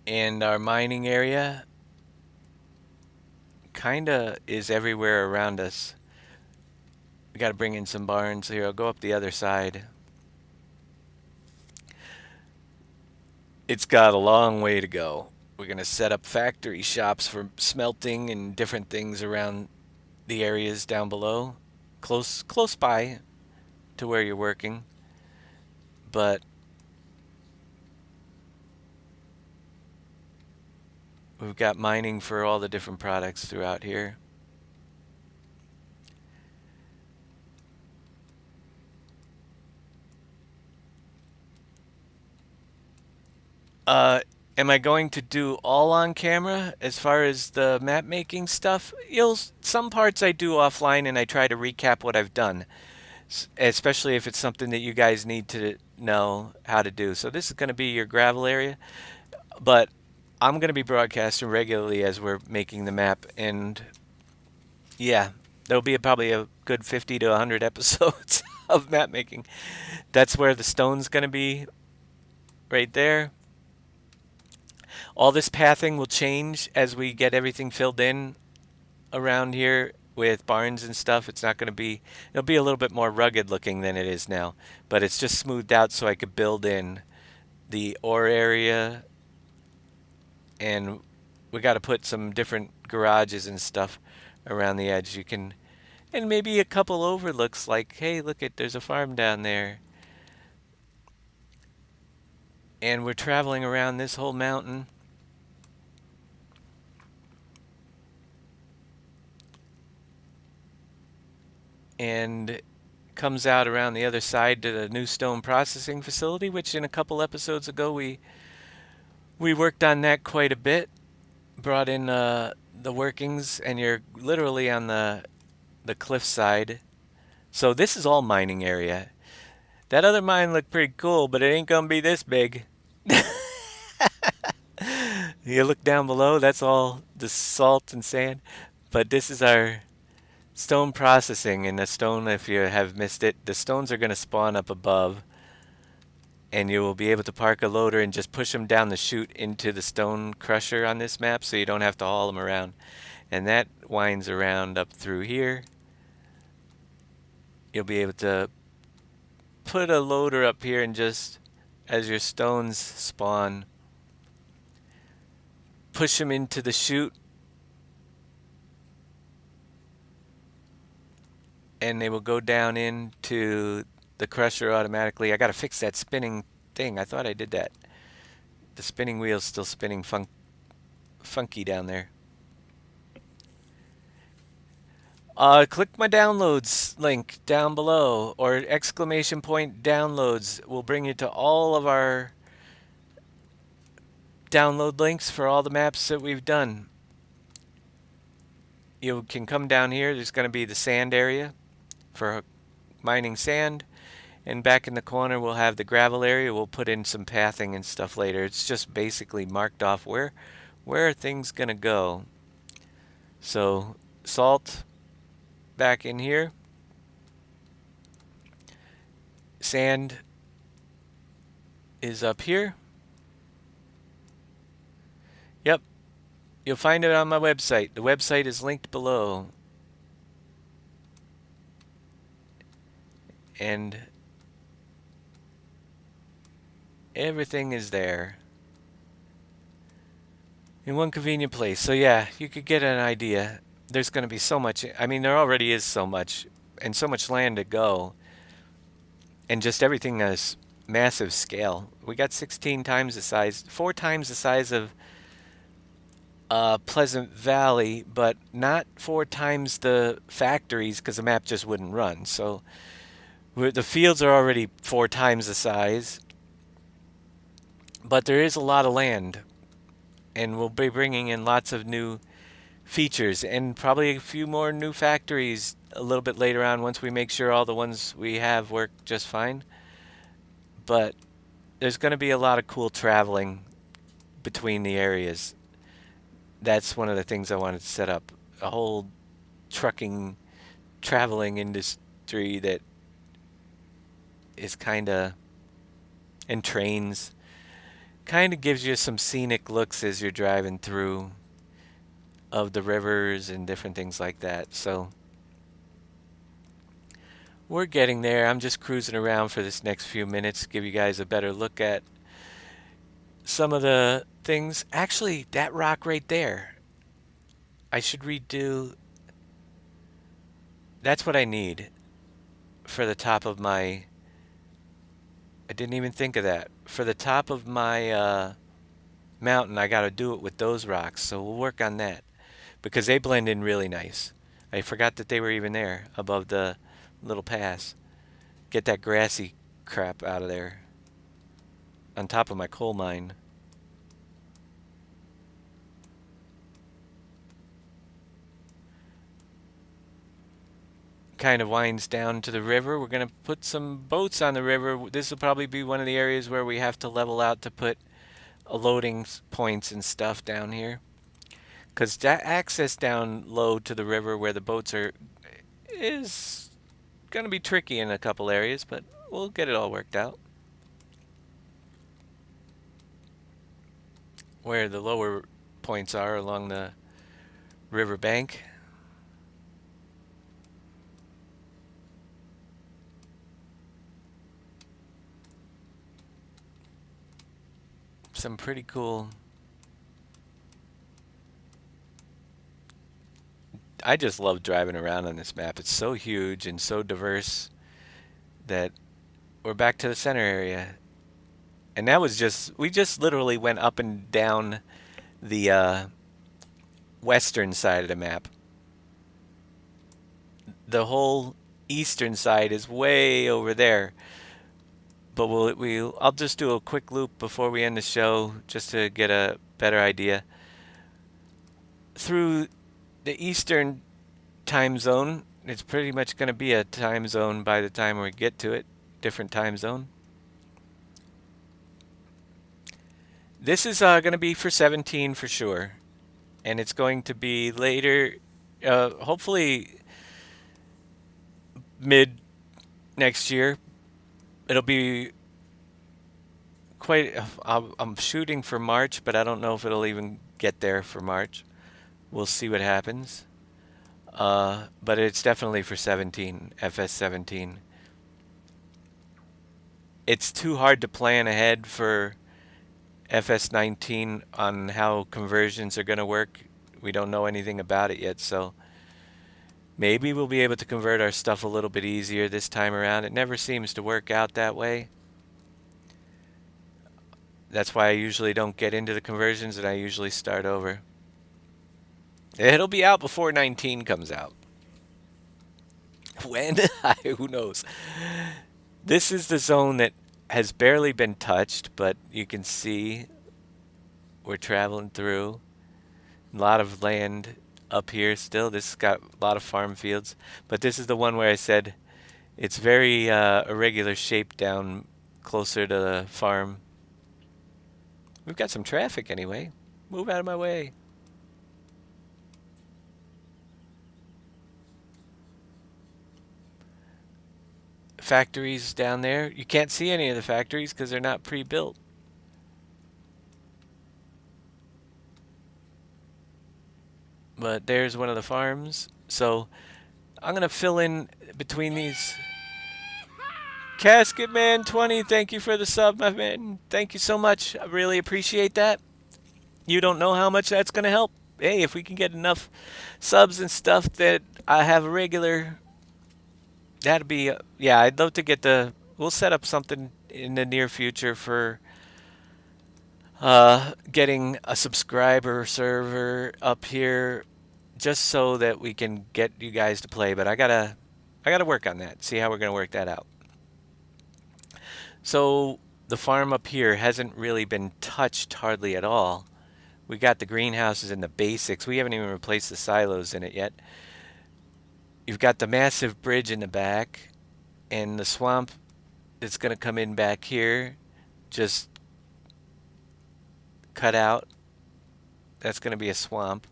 And our mining area kind of is everywhere around us. We got to bring in some barns here. I'll go up the other side. It's got a long way to go. We're going to set up factory shops for smelting and different things around the areas down below, close by to where you're working. But we've got mining for all the different products throughout here. Uh, am I going to do all on camera as far as the map making stuff? Some parts I do offline and I try to recap what I've done, especially if it's something that you guys need to know how to do. So this is going to be your gravel area, but I'm going to be broadcasting regularly as we're making the map, and yeah, there'll be probably a good 50 to 100 episodes of map making. That's where the stone's going to be, right there. All this pathing will change as we get everything filled in around here with barns and stuff. It's not going to be, it'll be a little bit more rugged looking than it is now, but it's just smoothed out so I could build in the ore area, and we got to put some different garages and stuff around the edge. You can, and maybe a couple overlooks like, hey, look at, there's a farm down there. And we're traveling around this whole mountain. And comes out around the other side to the new stone processing facility, which in a couple episodes ago we worked on that quite a bit. Brought in the workings, and you're literally on the cliff side. So this is all mining area. That other mine looked pretty cool, but it ain't gonna be this big. You look down below, that's all the salt and sand. But this is our stone processing, and the stone, if you have missed it, the stones are going to spawn up above, and you will be able to park a loader and just push them down the chute into the stone crusher on this map, so you don't have to haul them around. And that winds around up through here. You'll be able to put a loader up here and just, as your stones spawn, push them into the chute, and they will go down into the crusher automatically. I gotta fix that spinning thing. I thought I did that. The spinning wheel's still spinning funky down there. Click my downloads link down below, or exclamation point downloads will bring you to all of our download links for all the maps that we've done. You can come down here. There's going to be the sand area for mining sand. And back in the corner, we'll have the gravel area. We'll put in some pathing and stuff later. It's just basically marked off where are things going to go. So salt back in here. Sand is up here. Yep. You'll find it on my website. The website is linked below. And everything is there in one convenient place. So yeah, you could get an idea. There's going to be so much. I mean, there already is so much, and so much land to go, and just everything is massive scale. We got 16 times the size, 4 times the size of Pleasant Valley, but not 4 times the factories because the map just wouldn't run. So the fields are already 4 times the size, but there is a lot of land, and we'll be bringing in lots of new features and probably a few more new factories a little bit later on once we make sure all the ones we have work just fine. But there's going to be a lot of cool traveling between the areas. That's one of the things I wanted to set up. A whole trucking traveling industry that is kind of, and trains, kind of gives you some scenic looks as you're driving through of the rivers and different things like that. So we're getting there. I'm just cruising around for this next few minutes, give you guys a better look at some of the things. Actually, that rock right there, I should redo. That's what I need for the top of my. I didn't even think of that. For the top of my mountain, I got to do it with those rocks. So we'll work on that because they blend in really nice. I forgot that they were even there above the little pass. Get that grassy crap out of there on top of my coal mine. Kind of winds down to the river. We're going to put some boats on the river. This will probably be one of the areas where we have to level out to put loading points and stuff down here. Because that access down low to the river where the boats are is going to be tricky in a couple areas, but we'll get it all worked out. Where the lower points are along the river bank. Some pretty cool. I just love driving around on this map. It's so huge and so diverse that we're back to the center area. And that was just, we just literally went up and down the western side of the map. The whole eastern side is way over there. But I'll just do a quick loop before we end the show just to get a better idea. Through the eastern time zone, it's pretty much going to be a time zone by the time we get to it, different time zone. This is going to be for 17 for sure, and it's going to be later, hopefully mid next year. It'll be quite. I'm shooting for March, but I don't know if it'll even get there for March. We'll see what happens. But it's definitely for 17, FS 17. It's too hard to plan ahead for FS 19 on how conversions are going to work. We don't know anything about it yet, so maybe we'll be able to convert our stuff a little bit easier this time around. It never seems to work out that way. That's why I usually don't get into the conversions and I usually start over. It'll be out before 19 comes out. When? Who knows? This is the zone that has barely been touched, but you can see we're traveling through. A lot of land up here still. This has got a lot of farm fields. But this is the one where I said it's very irregular shape down closer to the farm. We've got some traffic anyway. Move out of my way. Factories down there. You can't see any of the factories because they're not pre-built. But there's one of the farms. So I'm going to fill in between these. Casket Man 20, thank you for the sub, my man. Thank you so much. I really appreciate that. You don't know how much that's going to help. Hey, if we can get enough subs and stuff that I have a regular, that'd be, yeah, I'd love to get we'll set up something in the near future for getting a subscriber server up here just so that we can get you guys to play. But I gotta work on that, see how we're going to work that out. So the farm up here hasn't really been touched hardly at all. We got the greenhouses and the basics. We haven't even replaced the silos in it yet. You've got the massive bridge in the back and the swamp that's going to come in back here, just cut out. That's going to be a swamp.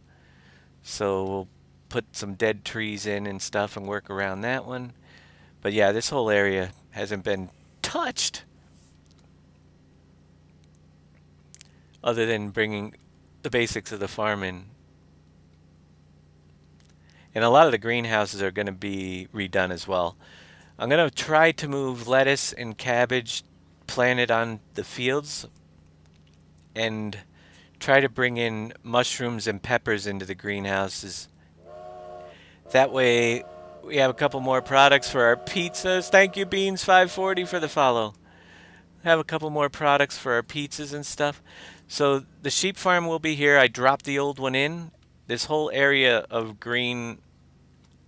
So we'll put some dead trees in and stuff and work around that one. But yeah, this whole area hasn't been touched other than bringing the basics of the farm in. And a lot of the greenhouses are going to be redone as well. I'm going to try to move lettuce and cabbage planted on the fields and try to bring in mushrooms and peppers into the greenhouses. That way, we have a couple more products for our pizzas. Thank you, Beans540, for the follow. Have a couple more products for our pizzas and stuff. So the sheep farm will be here. I dropped the old one in. This whole area of green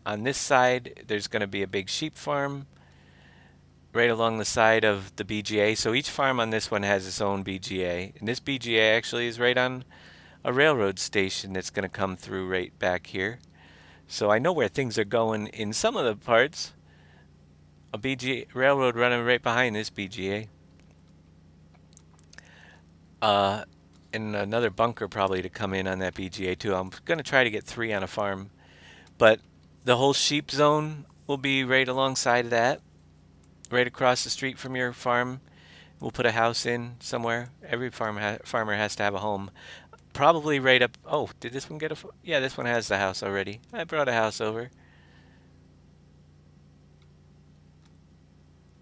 on this side, there's going to be a big sheep farm right along the side of the BGA. So each farm on this one has its own BGA. And this BGA actually is right on a railroad station that's going to come through right back here. So I know where things are going in some of the parts. A BGA railroad running right behind this BGA. Uh, and another bunker probably to come in on that BGA too. I'm going to try to get 3 on a farm. But the whole sheep zone will be right alongside of that, right across the street from your farm. We'll put a house in somewhere. Every farmer has to have a home. Probably right up. Oh, did this one get a? Yeah, this one has the house already. I brought a house over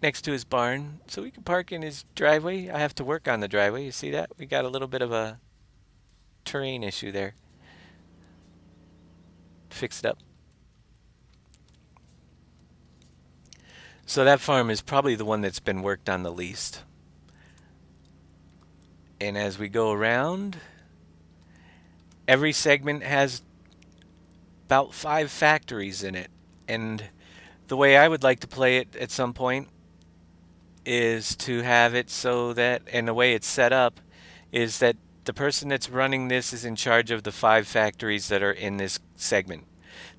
next to his barn, so we can park in his driveway. I have to work on the driveway. You see that? We got a little bit of a terrain issue there. Fix it up. So that farm is probably the one that's been worked on the least. And as we go around, every segment has about 5 factories in it. And the way I would like to play it at some point is to have it so that, and the way it's set up, is that the person that's running this is in charge of the 5 factories that are in this segment.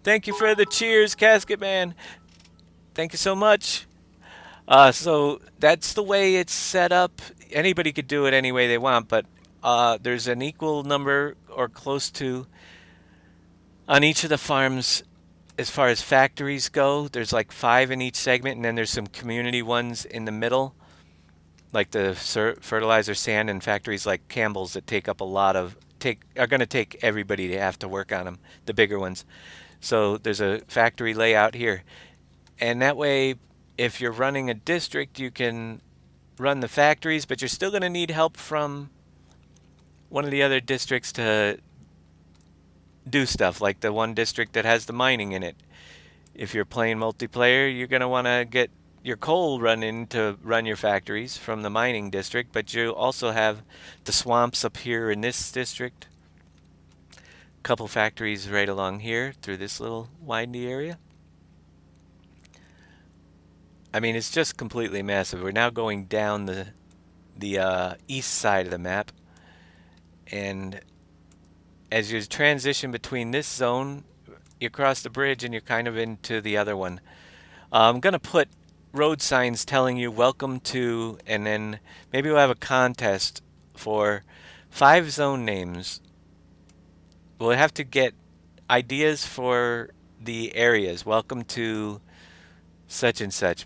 Thank you for the cheers, Casket Man. Thank you so much. So that's the way it's set up. Anybody could do it any way they want, but there's an equal number or close to on each of the farms as far as factories go. There's like 5 in each segment, and then there's some community ones in the middle, like the fertilizer, sand, and factories like Campbell's that take up a lot of are going to take everybody to have to work on them, the bigger ones. So there's a factory layout here, and that way, if you're running a district, you can run the factories, but you're still going to need help from one of the other districts to do stuff, like the one district that has the mining in it. If you're playing multiplayer, you're going to want to get your coal run in to run your factories from the mining district, but you also have the swamps up here in this district. A couple factories right along here through this little windy area. I mean, it's just completely massive. We're now going down the east side of the map, and as you transition between this zone, you cross the bridge and you're kind of into the other one. I'm going to put road signs telling you welcome to, and then maybe we'll have a contest for 5 zone names. We'll have to get ideas for the areas. Welcome to such and such.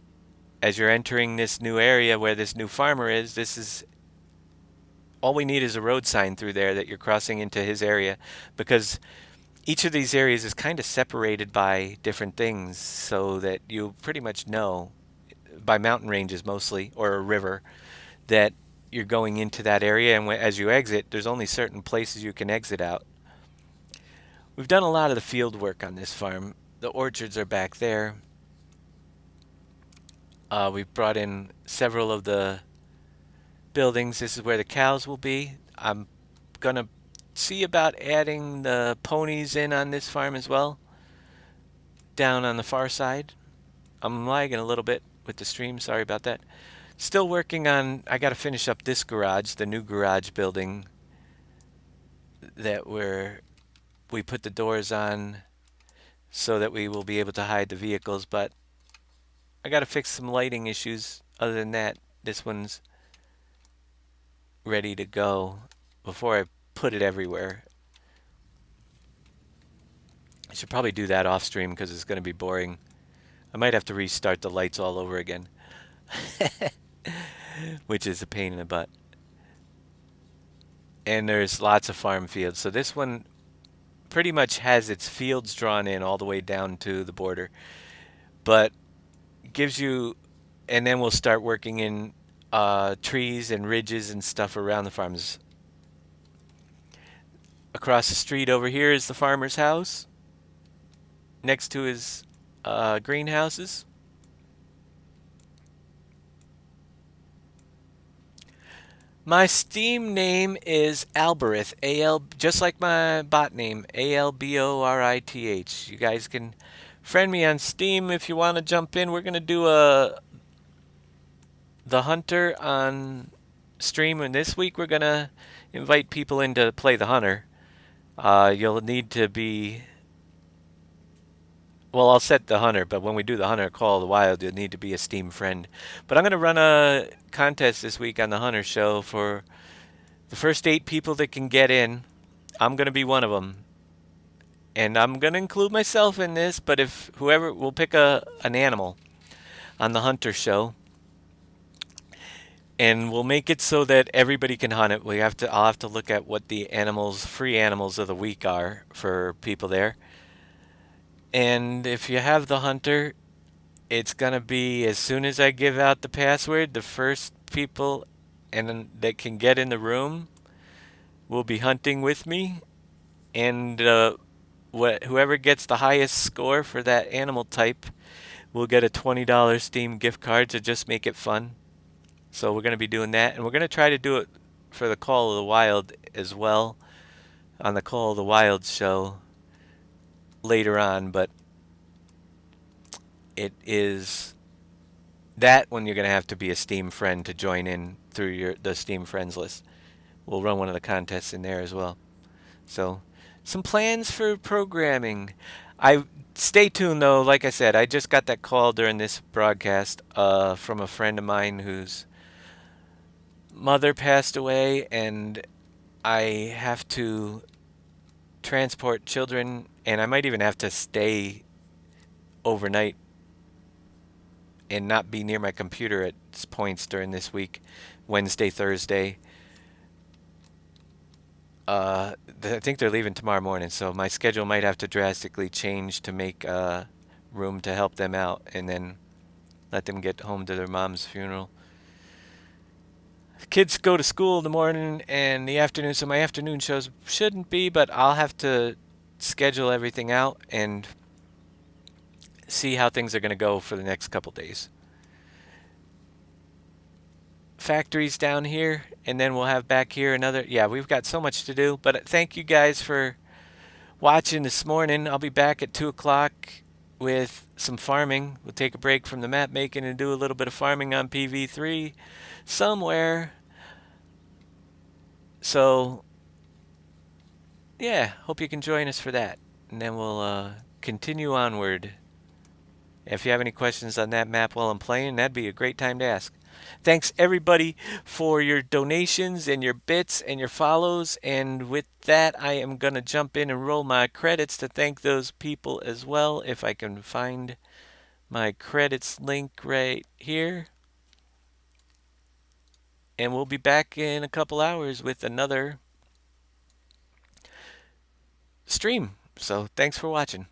As you're entering this new area where this new farmer is, this is all we need is a road sign through there that you're crossing into his area, because each of these areas is kind of separated by different things, so that you pretty much know, by mountain ranges mostly, or a river, that you're going into that area, and as you exit, there's only certain places you can exit out. We've done a lot of the field work on this farm. The orchards are back there. We've brought in several of the buildings. This is where the cows will be. I'm going to see about adding the ponies in on this farm as well, down on the far side. I'm lagging a little bit with the stream. Sorry about that. Still working on, I got to finish up this garage, the new garage building. that we put the doors on so that we will be able to hide the vehicles, but I got to fix some lighting issues. Other than that, this one's ready to go before I put it everywhere. I should probably do that off stream because it's going to be boring. I might have to restart the lights all over again, which is a pain in the butt. And there's lots of farm fields. So this one pretty much has its fields drawn in all the way down to the border, but gives you, and then we'll start working in trees and ridges and stuff around the farms. Across the street over here is the farmer's house, next to his greenhouses. My Steam name is Alberith, just like my bot name, Alborith. You guys can friend me on Steam if you want to jump in. We're gonna do the hunter on stream, and this week we're gonna invite people in to play the hunter. You'll need to be, well, I'll set the hunter, but when we do the hunter Call of the Wild, you'll need to be a Steam friend. But I'm gonna run a contest this week on the hunter show for the first 8 people that can get in. I'm gonna be one of them, and I'm gonna include myself in this. But if whoever, we'll pick an animal on the hunter show, and we'll make it so that everybody can hunt it. I'll have to look at what the free animals of the week are for people there. And if you have the hunter, it's gonna be as soon as I give out the password, the first people and that can get in the room will be hunting with me, and whoever gets the highest score for that animal type will get a $20 Steam gift card to just make it fun. So we're going to be doing that, and we're going to try to do it for the Call of the Wild as well on the Call of the Wild show later on, but it is that one you're going to have to be a Steam friend to join in through the Steam friends list. We'll run one of the contests in there as well. So, some plans for programming. I stay tuned though. Like I said, I just got that call during this broadcast from a friend of mine whose mother passed away, and I have to transport children, and I might even have to stay overnight and not be near my computer at points during this week, Wednesday, Thursday. I think they're leaving tomorrow morning, so my schedule might have to drastically change to make room to help them out, and then let them get home to their mom's funeral. Kids go to school in the morning and the afternoon, so my afternoon shows shouldn't be, but I'll have to schedule everything out and see how things are going to go for the next couple days. Factories down here, and then we'll have back here another. Yeah, we've got so much to do, but thank you guys for watching this morning. I'll be back at 2 o'clock with some farming. We'll take a break from the map making and do a little bit of farming on PV3 somewhere. So, yeah, hope you can join us for that. And then we'll continue onward. If you have any questions on that map while I'm playing, that'd be a great time to ask. Thanks everybody for your donations and your bits and your follows. And with that, I am going to jump in and roll my credits to thank those people as well. If I can find my credits link right here. And we'll be back in a couple hours with another stream. So thanks for watching.